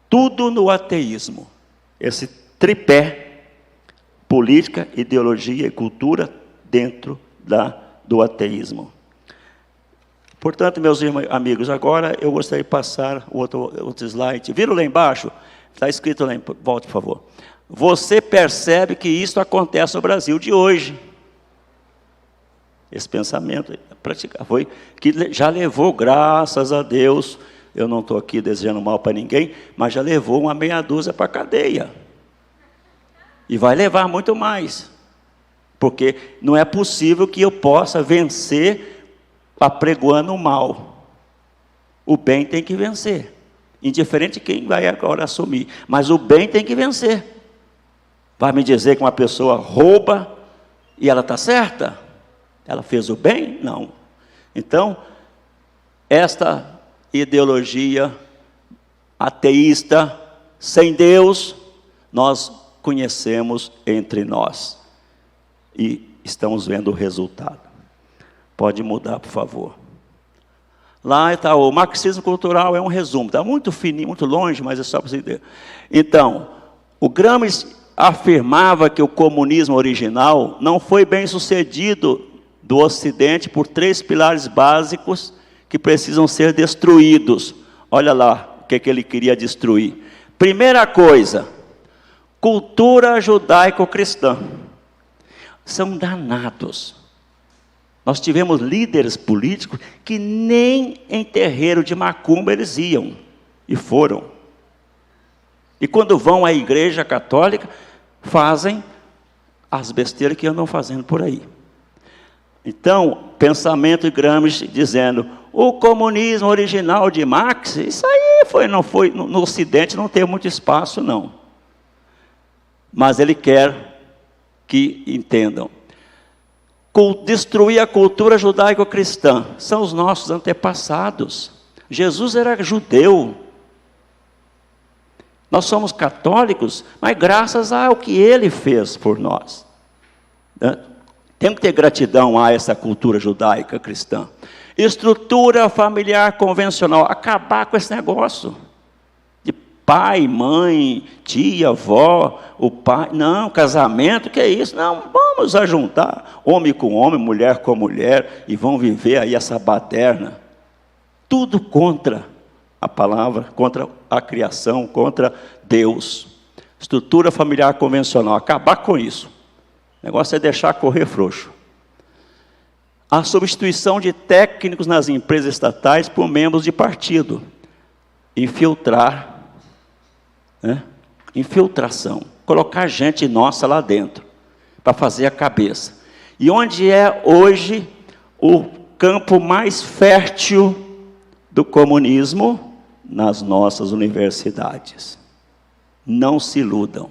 A: tudo no ateísmo. Esse tripé, política, ideologia e cultura, dentro do ateísmo. Portanto, meus amigos, agora eu gostaria de passar outro slide. Viram lá embaixo? Está escrito lá, volte, por favor. Você percebe que isso acontece no Brasil de hoje. Esse pensamento foi que já levou, graças a Deus, eu não estou aqui desejando mal para ninguém, mas já levou uma meia dúzia para a cadeia. E vai levar muito mais. Porque não é possível que eu possa vencer apregoando o mal. O bem tem que vencer. Indiferente de quem vai agora assumir. Mas o bem tem que vencer. Vai me dizer que uma pessoa rouba e ela está certa? Ela fez o bem? Não. Então, esta ideologia ateísta, sem Deus, nós conhecemos entre nós. E estamos vendo o resultado. Pode mudar, por favor. Lá está, o marxismo cultural é um resumo. Está muito fininho, muito longe, mas é só para você entender. Então, o Gramsci afirmava que o comunismo original não foi bem sucedido do Ocidente por 3 pilares básicos que precisam ser destruídos. Olha lá o que ele queria destruir. Primeira coisa, cultura judaico-cristã. São danados. Nós tivemos líderes políticos que nem em terreiro de macumba eles iam, e foram. E quando vão à igreja católica, fazem as besteiras que andam fazendo por aí. Então, pensamento de Gramsci dizendo, o comunismo original de Marx, isso aí não foi, no Ocidente não tem muito espaço, não. Mas ele quer que entendam. Destruir a cultura judaico-cristã, são os nossos antepassados. Jesus era judeu. Nós somos católicos, mas graças ao que ele fez por nós. Temos que ter gratidão a essa cultura judaica cristã. Estrutura familiar convencional, acabar com esse negócio de pai, mãe, tia, avó, o pai. Não, casamento, que é isso? Não, vamos ajuntar homem com homem, mulher com mulher, e vão viver aí essa baderna. Tudo contra a palavra, contra a criação, contra Deus. Estrutura familiar convencional, acabar com isso. O negócio é deixar correr frouxo. A substituição de técnicos nas empresas estatais por membros de partido. Infiltrar, né? Infiltração. Colocar gente nossa lá dentro, para fazer a cabeça. E onde é hoje o campo mais fértil do comunismo? Nas nossas universidades. Não se iludam.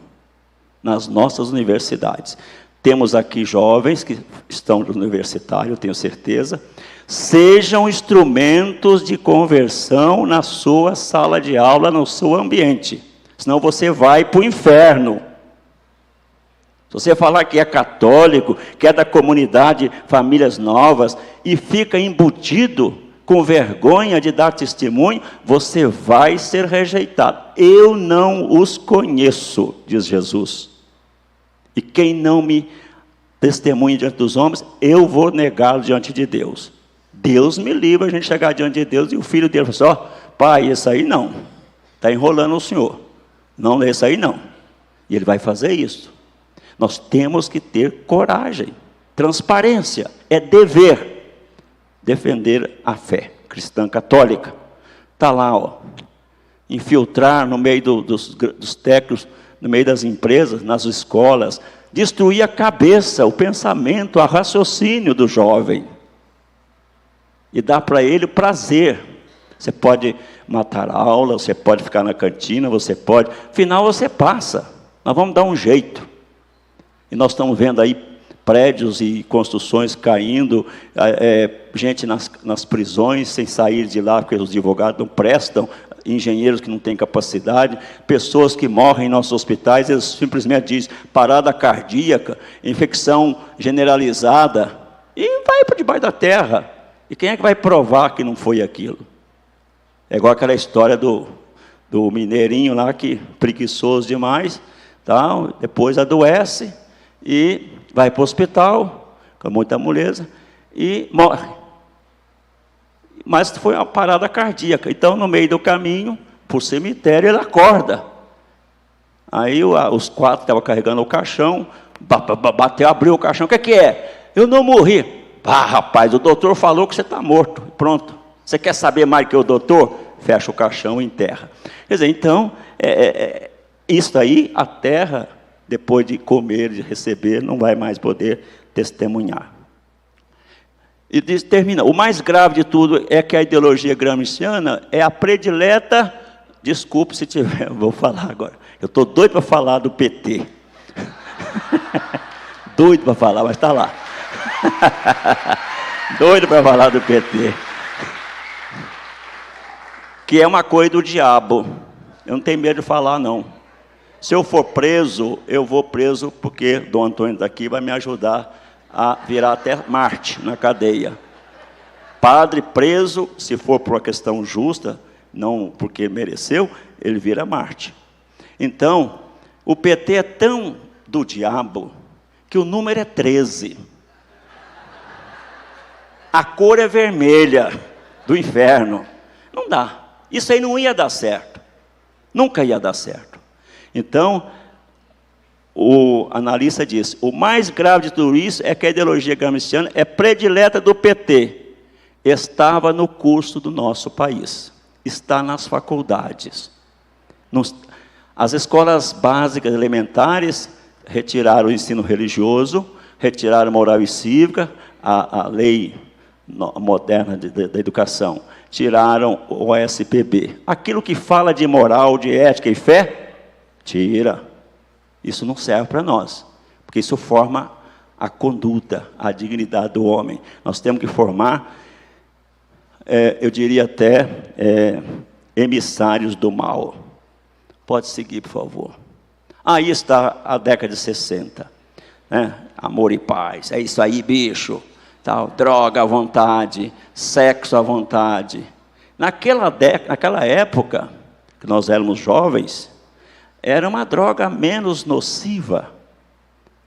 A: Nas nossas universidades. Temos aqui jovens que estão no universitário, eu tenho certeza. Sejam instrumentos de conversão na sua sala de aula, no seu ambiente. Senão você vai para o inferno. Se você falar que é católico, que é da comunidade Famílias Novas, e fica embutido, com vergonha de dar testemunho, você vai ser rejeitado. Eu não os conheço, diz Jesus. E quem não me testemunha diante dos homens, eu vou negá-lo diante de Deus. Deus me livra a gente chegar diante de Deus e o filho dele fala assim, pai, esse aí não. Está enrolando o senhor. Não, esse aí não. E ele vai fazer isso. Nós temos que ter coragem. Transparência. É dever. Defender a fé cristã católica. Está lá, ó. Infiltrar no meio dos técnicos, no meio das empresas, nas escolas, destruir a cabeça, o pensamento, o raciocínio do jovem. E dar para ele o prazer. Você pode matar a aula, você pode ficar na cantina, você pode... Afinal, você passa. Nós vamos dar um jeito. E nós estamos vendo aí prédios e construções caindo, gente nas prisões sem sair de lá, porque os advogados não prestam, engenheiros que não têm capacidade, pessoas que morrem em nossos hospitais, eles simplesmente dizem parada cardíaca, infecção generalizada, e vai para debaixo da terra. E quem é que vai provar que não foi aquilo? É igual aquela história do mineirinho lá, que preguiçoso demais, tal, depois adoece e vai para o hospital, com muita moleza, e morre. Mas foi uma parada cardíaca. Então, no meio do caminho, para o cemitério, ele acorda. Aí os 4 que estavam carregando o caixão, bateu, abriu o caixão. O que é? Eu não morri. Ah, rapaz, o doutor falou que você está morto. Pronto. Você quer saber mais que o doutor? Fecha o caixão e enterra. Quer dizer, então, isso aí, a terra, depois de comer, de receber, não vai mais poder testemunhar. E termina. O mais grave de tudo é que a ideologia gramsciana é a predileta. Desculpe se tiver, vou falar agora. Eu estou doido para falar do PT. Doido para falar, mas está lá. Doido para falar do PT. Que é uma coisa do diabo. Eu não tenho medo de falar, não. Se eu for preso, eu vou preso porque Dom Antônio daqui vai me ajudar a virar até Marte na cadeia. Padre preso, se for por uma questão justa, não porque mereceu, ele vira Marte. Então, o PT é tão do diabo que o número é 13. A cor é vermelha do inferno. Não dá. Isso aí não ia dar certo. Nunca ia dar certo. Então, o analista diz, o mais grave de tudo isso é que a ideologia gramsciana é predileta do PT. Estava no curso do nosso país. Está nas faculdades. As escolas básicas elementares retiraram o ensino religioso, retiraram a moral e cívica, a lei moderna da educação. Tiraram o OSPB. Aquilo que fala de moral, de ética e fé, tira. Isso não serve para nós, porque isso forma a conduta, a dignidade do homem. Nós temos que formar, eu diria até, emissários do mal. Pode seguir, por favor. Aí está a década de 60. Né? Amor e paz, é isso aí, bicho. Tal, droga à vontade, sexo à vontade. Naquela época, que nós éramos jovens, era uma droga menos nociva.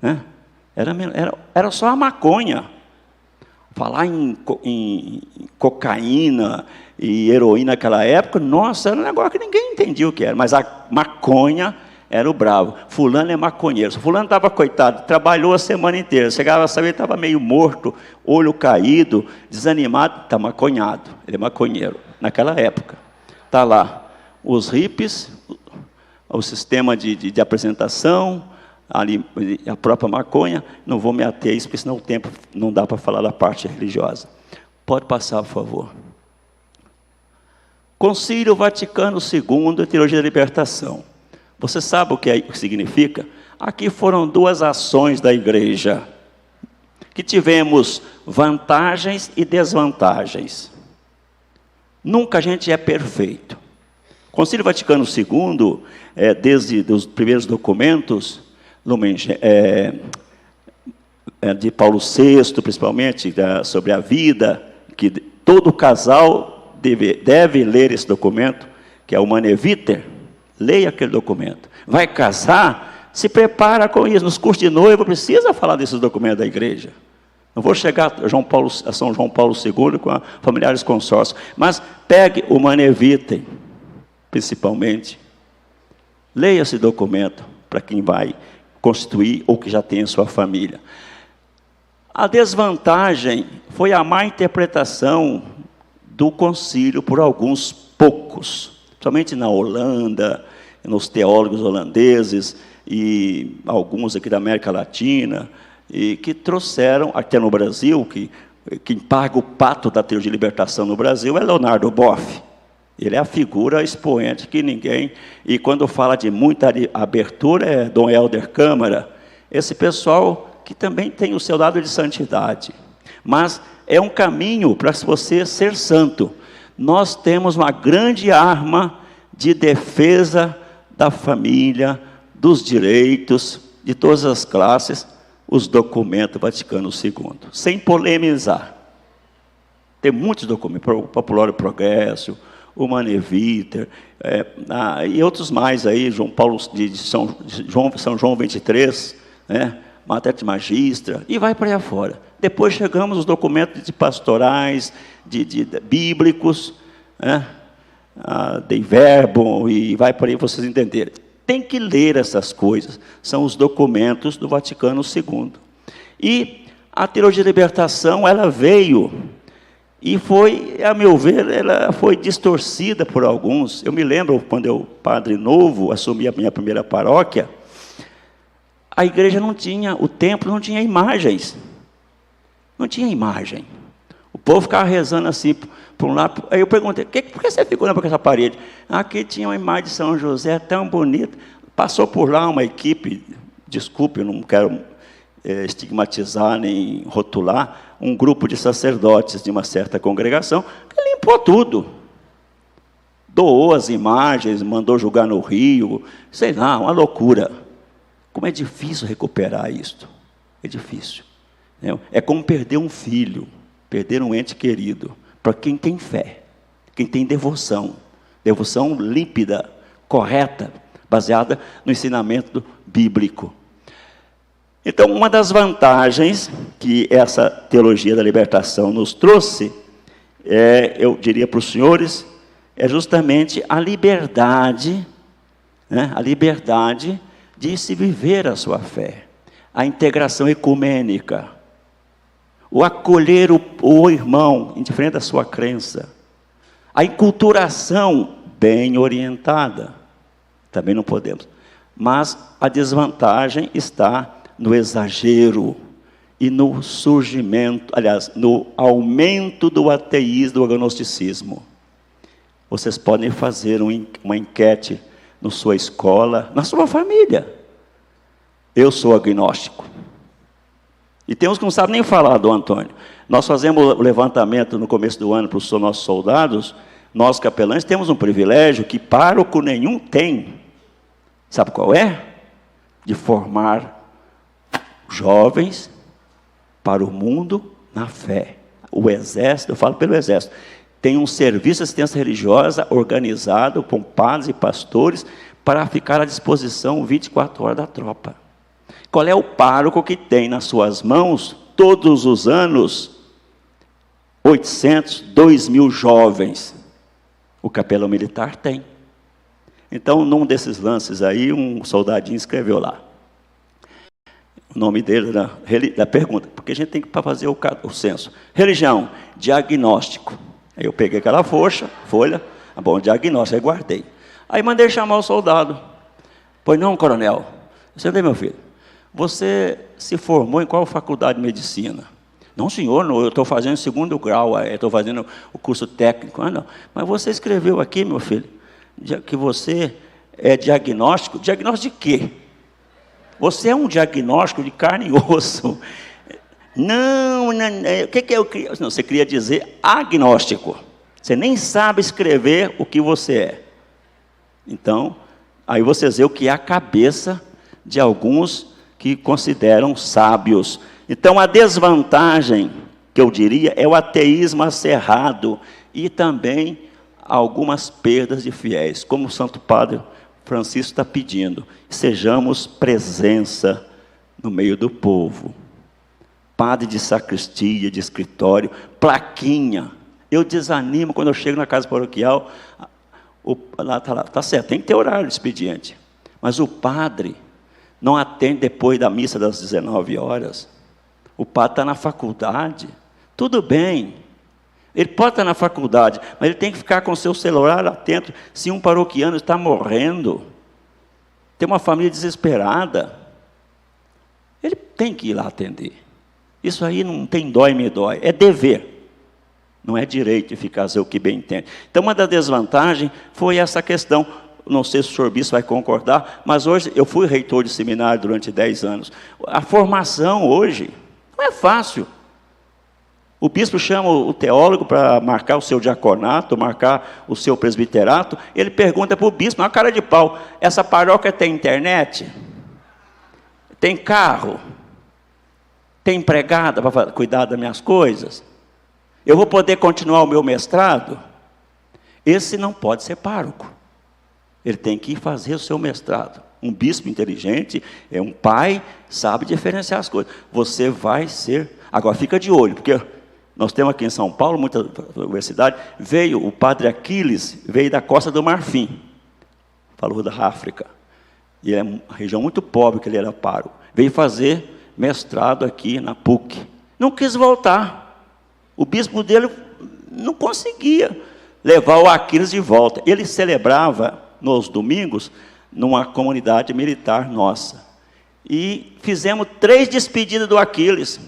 A: Né? Era só a maconha. Falar em cocaína e heroína naquela época, nossa, era um negócio que ninguém entendia o que era. Mas a maconha era o bravo. Fulano é maconheiro. Fulano estava, coitado, trabalhou a semana inteira. Chegava a saber, estava meio morto, olho caído, desanimado. Está maconhado. Ele é maconheiro. Naquela época. Está lá. Os hippies, o sistema de apresentação, ali, a própria maconha. Não vou me ater a isso, porque senão o tempo não dá para falar da parte religiosa. Pode passar, por favor. Concílio Vaticano II, Teologia da Libertação. Você sabe o que significa? Aqui foram 2 ações da igreja, que tivemos vantagens e desvantagens. Nunca a gente é perfeito. Concílio Vaticano II, desde os primeiros documentos, de Paulo VI, principalmente, sobre a vida, que todo casal deve ler esse documento, que é o Humanae Vitae. Leia aquele documento. Vai casar, se prepara com isso. Nos cursos de noiva, precisa falar desses documentos da igreja. Não vou chegar a São João Paulo II com a familiares consórcios, mas pegue o Humanae Vitae, principalmente. Leia esse documento para quem vai constituir ou que já tem a sua família. A desvantagem foi a má interpretação do concílio por alguns poucos, somente na Holanda, nos teólogos holandeses e alguns aqui da América Latina, e que trouxeram, até no Brasil, quem paga o pato da teologia de libertação no Brasil é Leonardo Boff. Ele é a figura expoente que ninguém... E quando fala de muita abertura, é Dom Helder Câmara, esse pessoal que também tem o seu lado de santidade. Mas é um caminho para você ser santo. Nós temos uma grande arma de defesa da família, dos direitos, de todas as classes, os documentos Vaticano II, sem polemizar. Tem muitos documentos, o Popular Progresso, o Maneviter, e outros mais aí, João Paulo de São João 23, né, Mater Magistra, e vai para aí afora. Depois chegamos aos documentos de pastorais, de bíblicos, né, de verbo, e vai para aí vocês entenderem. Tem que ler essas coisas, são os documentos do Vaticano II. E a teologia da libertação, ela veio, e foi, a meu ver, ela foi distorcida por alguns. Eu me lembro, quando eu, padre novo, assumi a minha primeira paróquia, a igreja não tinha, o templo não tinha imagens. Não tinha imagem. O povo ficava rezando assim, por um lado. Aí eu perguntei, por que você ficou olhando para essa parede? Aqui tinha uma imagem de São José tão bonita. Passou por lá uma equipe, desculpe, eu não quero estigmatizar nem rotular, um grupo de sacerdotes de uma certa congregação, que limpou tudo. Doou as imagens, mandou jogar no rio, sei lá, uma loucura. Como é difícil recuperar isto. É difícil. É como perder um filho, perder um ente querido, para quem tem fé, quem tem devoção límpida, correta, baseada no ensinamento bíblico. Então, uma das vantagens que essa teologia da libertação nos trouxe, eu diria para os senhores, é justamente a liberdade, né, a liberdade de se viver a sua fé, a integração ecumênica, o acolher o irmão, indiferente da sua crença, a enculturação bem orientada, também não podemos. Mas a desvantagem está no exagero e no surgimento, aliás, no aumento do ateísmo, do agnosticismo. Vocês podem fazer uma enquete na sua escola, na sua família. Eu sou agnóstico. E tem uns que não sabem nem falar, Dom Antônio. Nós fazemos o levantamento no começo do ano para os nossos soldados. Nós, capelães, temos um privilégio que pároco nenhum tem. Sabe qual é? De formar jovens para o mundo na fé. O exército, eu falo pelo exército, tem um serviço de assistência religiosa organizado com padres e pastores para ficar à disposição 24 horas da tropa. Qual é o pároco que tem nas suas mãos, todos os anos, 800, 2.000 jovens? O capelão militar tem. Então, num desses lances aí, um soldadinho escreveu lá. O nome dele era da pergunta, porque a gente tem que fazer o censo. Religião, diagnóstico. Aí eu peguei aquela folha, bom, diagnóstico, aí guardei. Aí mandei chamar o soldado. Pois não, coronel. Sentei, meu filho. Você se formou em qual faculdade de medicina? Não, senhor, eu estou fazendo 2º grau, estou fazendo o curso técnico. Não. Mas você escreveu aqui, meu filho, que você é diagnóstico. Diagnóstico de quê? Você é um diagnóstico de carne e osso. Não, o que eu queria? Não, você queria dizer agnóstico. Você nem sabe escrever o que você é. Então, aí vocês veem o que é a cabeça de alguns que consideram sábios. Então, a desvantagem, que eu diria, é o ateísmo acerrado e também algumas perdas de fiéis, como o Santo Padre Francisco está pedindo. Sejamos presença no meio do povo. Padre de sacristia, de escritório, plaquinha. Eu desanimo quando eu chego na casa paroquial, lá está certo, tem que ter horário de expediente. Mas o padre não atende depois da missa das 19 horas. O padre está na faculdade. Tudo bem. Ele pode estar na faculdade, mas ele tem que ficar com o seu celular atento. Se um paroquiano está morrendo, tem uma família desesperada, ele tem que ir lá atender. Isso aí não tem dói, me dói. É dever. Não é direito de ficar fazer o que bem entende. Então, uma das desvantagens foi essa questão. não sei se o senhor bispo vai concordar, mas hoje eu fui reitor de seminário durante 10 anos. A formação hoje não é fácil. O bispo chama o teólogo para marcar o seu diaconato, marcar o seu presbiterato. Ele pergunta para o bispo, na cara de pau, essa paróquia tem internet? Tem carro? Tem empregada para cuidar das minhas coisas? Eu vou poder continuar o meu mestrado? Esse não pode ser pároco. Ele tem que ir fazer o seu mestrado. Um bispo inteligente, é um pai, sabe diferenciar as coisas. Você vai ser... Agora, fica de olho, porque nós temos aqui em São Paulo, muita universidade, veio o padre Aquiles, veio da Costa do Marfim, falou da África. E é uma região muito pobre que ele era pároco. Veio fazer mestrado aqui na PUC. Não quis voltar. O bispo dele não conseguia levar o Aquiles de volta. Ele celebrava nos domingos numa comunidade militar nossa. E fizemos 3 despedidas do Aquiles.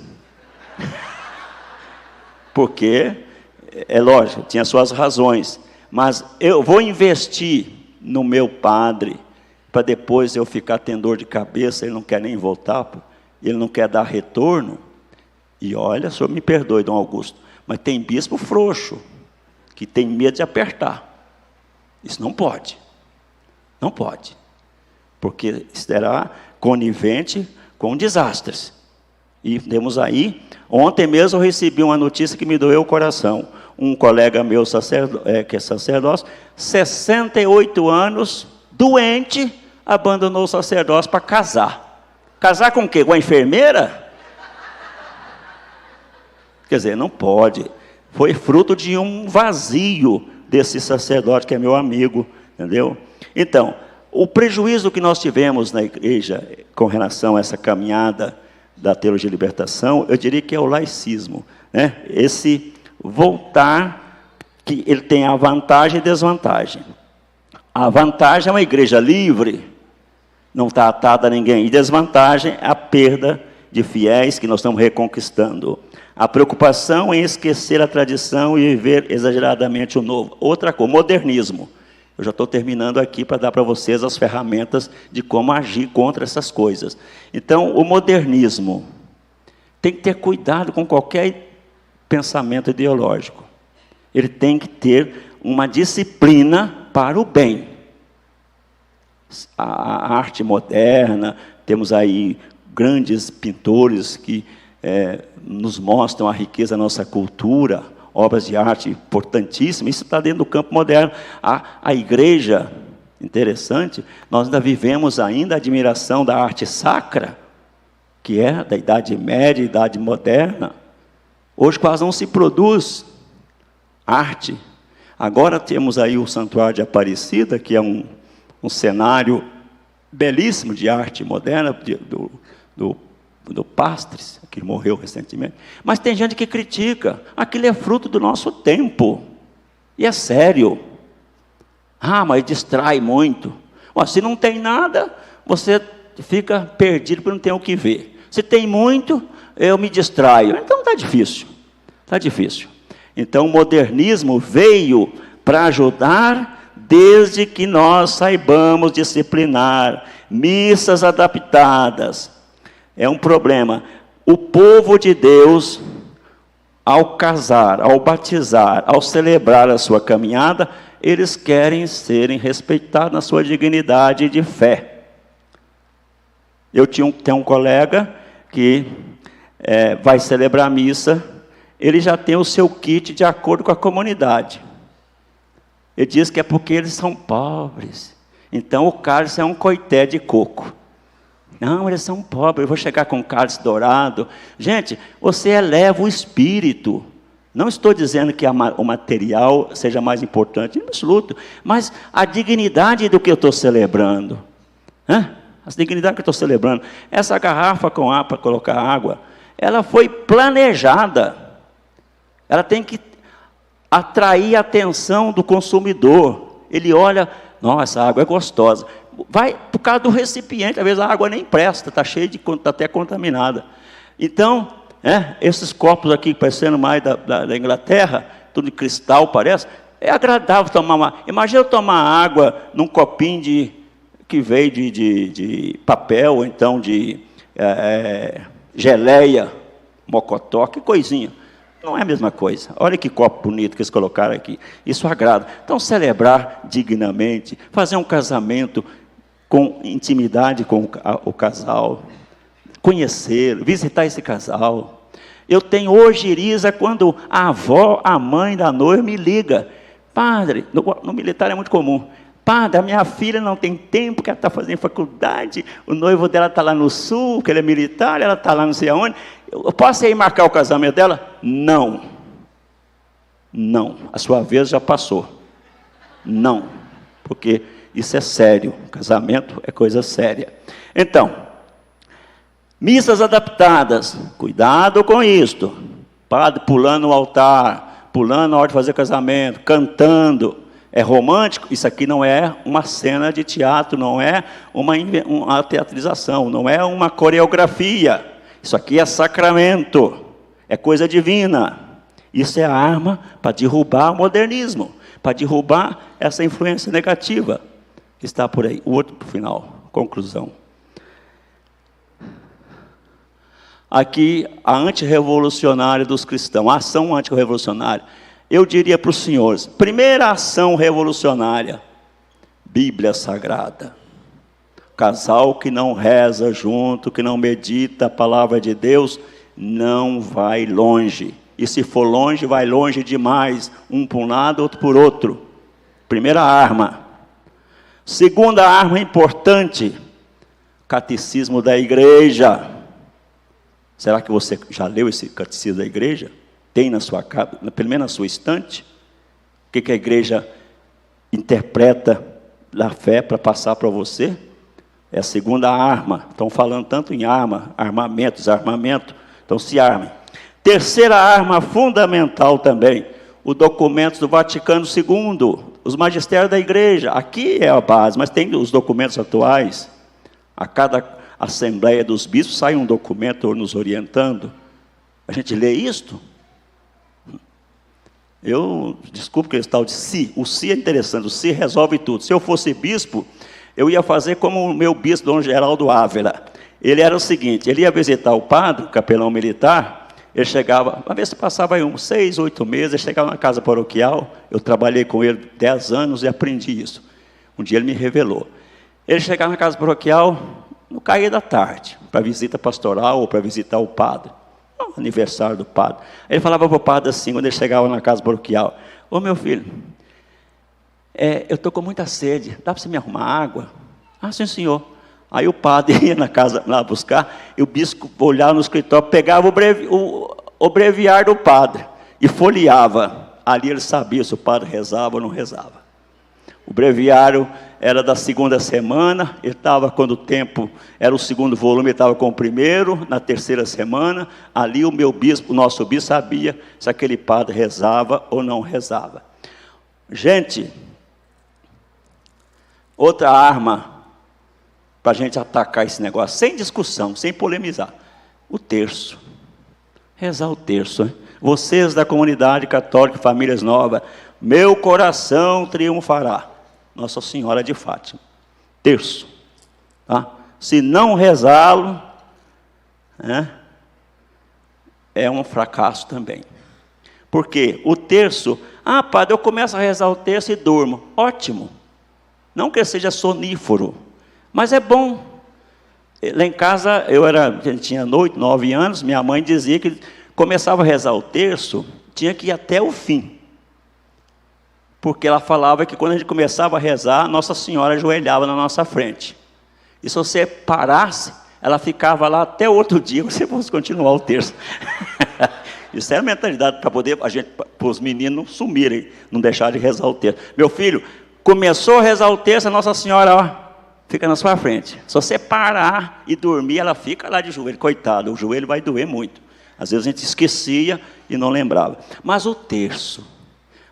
A: Porque, é lógico, tinha suas razões. Mas eu vou investir no meu padre, para depois eu ficar tendo dor de cabeça, ele não quer nem voltar, ele não quer dar retorno. E olha, o senhor me perdoe, Dom Augusto, mas tem bispo frouxo, que tem medo de apertar. Isso não pode. Não pode. Porque será conivente com desastres. E temos aí, ontem mesmo eu recebi uma notícia que me doeu o coração. Um colega meu, que é sacerdócio, 68 anos, doente, abandonou o sacerdócio para casar. Casar com o quê? Com a enfermeira? Quer dizer, não pode. Foi fruto de um vazio desse sacerdote que é meu amigo, entendeu? Então, o prejuízo que nós tivemos na igreja com relação a essa caminhada da teologia de libertação, eu diria que é o laicismo, né? Esse voltar, que ele tem a vantagem e desvantagem. A vantagem é uma igreja livre, não está atada a ninguém, e desvantagem é a perda de fiéis que nós estamos reconquistando. A preocupação em esquecer a tradição e viver exageradamente o novo. Outra coisa, modernismo. Eu já estou terminando aqui para dar para vocês as ferramentas de como agir contra essas coisas. Então, o modernismo tem que ter cuidado com qualquer pensamento ideológico. Ele tem que ter uma disciplina para o bem. A arte moderna, temos aí grandes pintores que nos mostram a riqueza da nossa cultura, obras de arte importantíssimas, isso está dentro do campo moderno. A igreja, interessante, nós ainda vivemos ainda a admiração da arte sacra, que é da Idade Média, Idade Moderna. Hoje quase não se produz arte. Agora temos aí o Santuário de Aparecida, que é um cenário belíssimo de arte moderna, do Pastres, que morreu recentemente. Mas tem gente que critica. Aquilo é fruto do nosso tempo. E é sério. Ah, mas distrai muito. Ó, se não tem nada, você fica perdido porque não tem o que ver. Se tem muito, eu me distraio. Então está difícil. Está difícil. Então o modernismo veio para ajudar, desde que nós saibamos disciplinar. Missas adaptadas. É um problema. O povo de Deus, ao casar, ao batizar, ao celebrar a sua caminhada, eles querem serem respeitados na sua dignidade de fé. Eu tenho um colega que vai celebrar a missa, ele já tem o seu kit de acordo com a comunidade. Ele diz que é porque eles são pobres. Então o cálice é um coité de coco. Não, eles são pobres, eu vou chegar com cálice dourado. Gente, você eleva o espírito. Não estou dizendo que o material seja mais importante, em absoluto. Mas a dignidade do que eu estou celebrando. A dignidade que eu estou celebrando. Essa garrafa com água para colocar água, ela foi planejada. Ela tem que atrair a atenção do consumidor. Ele olha, nossa, essa água é gostosa. Vai por causa do recipiente, às vezes a água nem presta, está cheia está até contaminada. Então, esses copos aqui, parecendo mais da Inglaterra, tudo de cristal parece, É agradável tomar uma... Imagina eu tomar água num copinho que veio de papel, ou então de geleia, mocotó, que coisinha. Não é a mesma coisa. Olha que copo bonito que eles colocaram aqui. Isso agrada. Então, celebrar dignamente, fazer um casamento com intimidade com o casal, conhecer, visitar esse casal. Eu tenho ojeriza quando a avó, a mãe da noiva me liga. Padre, no militar é muito comum. Padre, a minha filha não tem tempo, que ela está fazendo faculdade, o noivo dela está lá no sul, que ele é militar, ela está lá não sei aonde. Eu posso ir marcar o casamento dela? Não. Não. A sua vez já passou. Não. Porque isso é sério. Casamento é coisa séria. Então, missas adaptadas. Cuidado com isto. Padre pulando no altar, pulando na hora de fazer casamento, cantando. É romântico? Isso aqui não é uma cena de teatro, não é uma teatralização, não é uma coreografia. Isso aqui é sacramento, é coisa divina. Isso é a arma para derrubar o modernismo, para derrubar essa influência negativa que está por aí. O outro para o final, conclusão. Aqui, a antirrevolucionária dos cristãos, a ação antirrevolucionária. Eu diria para os senhores, primeira ação revolucionária, Bíblia Sagrada. Casal que não reza junto, que não medita a palavra de Deus, não vai longe. E se for longe, vai longe demais. Um por um lado, outro por outro. Primeira arma. Segunda arma importante, catecismo da igreja. Será que você já leu esse catecismo da igreja? Tem na sua casa, pelo menos na sua estante? O que a igreja interpreta da fé para passar para você? É a segunda arma. Estão falando tanto em arma, armamento, desarmamento. Então se armem. Terceira arma fundamental também, o documento do Vaticano II, os magistérios da igreja. Aqui é a base, mas tem os documentos atuais. A cada Assembleia dos Bispos sai um documento nos orientando. A gente lê isto? Desculpe que esse tal de si. O si é interessante, o si resolve tudo. Se eu fosse bispo, eu ia fazer como o meu bispo, Dom Geraldo Ávila. Ele era o seguinte, ele ia visitar o padre, o capelão militar, ele chegava, uma vez que passava aí uns 6, 8 meses, ele chegava na casa paroquial, eu trabalhei com ele 10 anos e aprendi isso. Um dia ele me revelou. Ele chegava na casa paroquial, no cair da tarde, para visita pastoral ou para visitar o padre. Aniversário do padre. Ele falava para o padre assim, quando ele chegava na casa paroquial: ô meu filho, eu estou com muita sede, dá para você me arrumar água? Ah, sim senhor. Aí o padre ia na casa lá buscar, e o bispo olhava no escritório, pegava o breviário do padre e folheava. Ali ele sabia se o padre rezava ou não rezava. O breviário era da segunda semana, ele estava, quando o tempo era o segundo volume, ele estava com o primeiro, na terceira semana, ali o nosso bispo sabia se aquele padre rezava ou não rezava. Gente, outra arma para a gente atacar esse negócio, sem discussão, sem polemizar, o terço. Rezar o terço, hein? Vocês da comunidade católica, famílias novas, meu coração triunfará. Nossa Senhora de Fátima. Terço. Tá? Se não rezá-lo, é um fracasso também. Porque o terço, padre, eu começo a rezar o terço e durmo. Ótimo. Não que seja sonífero, mas é bom. Lá em casa, eu tinha 8, 9 anos, minha mãe dizia que começava a rezar o terço, tinha que ir até o fim. Porque ela falava que quando a gente começava a rezar, Nossa Senhora ajoelhava na nossa frente. E se você parasse, ela ficava lá até outro dia, você fosse continuar o terço. Isso é a mentalidade para os meninos sumirem, não deixarem de rezar o terço. Meu filho, começou a rezar o terço, a Nossa Senhora, fica na sua frente. Se você parar e dormir, ela fica lá de joelho. Coitado, o joelho vai doer muito. Às vezes a gente esquecia e não lembrava. Mas o terço,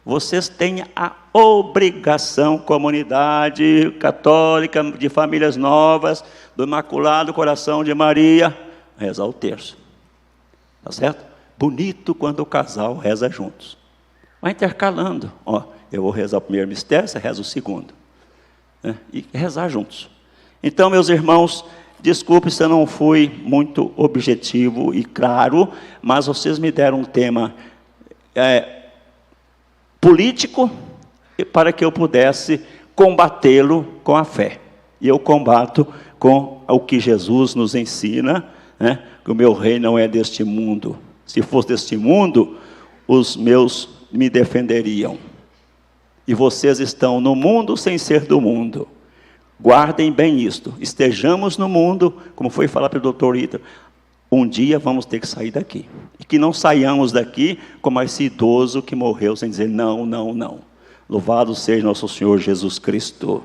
A: vocês têm a obrigação, comunidade católica de famílias novas, do Imaculado Coração de Maria, rezar o terço. Tá certo? Bonito quando o casal reza juntos. Vai intercalando. Eu vou rezar o primeiro mistério, você reza o segundo. Né? E rezar juntos. Então, meus irmãos, desculpe se eu não fui muito objetivo e claro, mas vocês me deram um tema político para que eu pudesse combatê-lo com a fé. E eu combato com o que Jesus nos ensina, né? Que o meu reino não é deste mundo. Se fosse deste mundo, os meus me defenderiam. E vocês estão no mundo sem ser do mundo. Guardem bem isto. Estejamos no mundo, como foi falar pelo doutor Ítalo, um dia vamos ter que sair daqui. E que não saiamos daqui como esse idoso que morreu sem dizer não, não, não. Louvado seja nosso Senhor Jesus Cristo.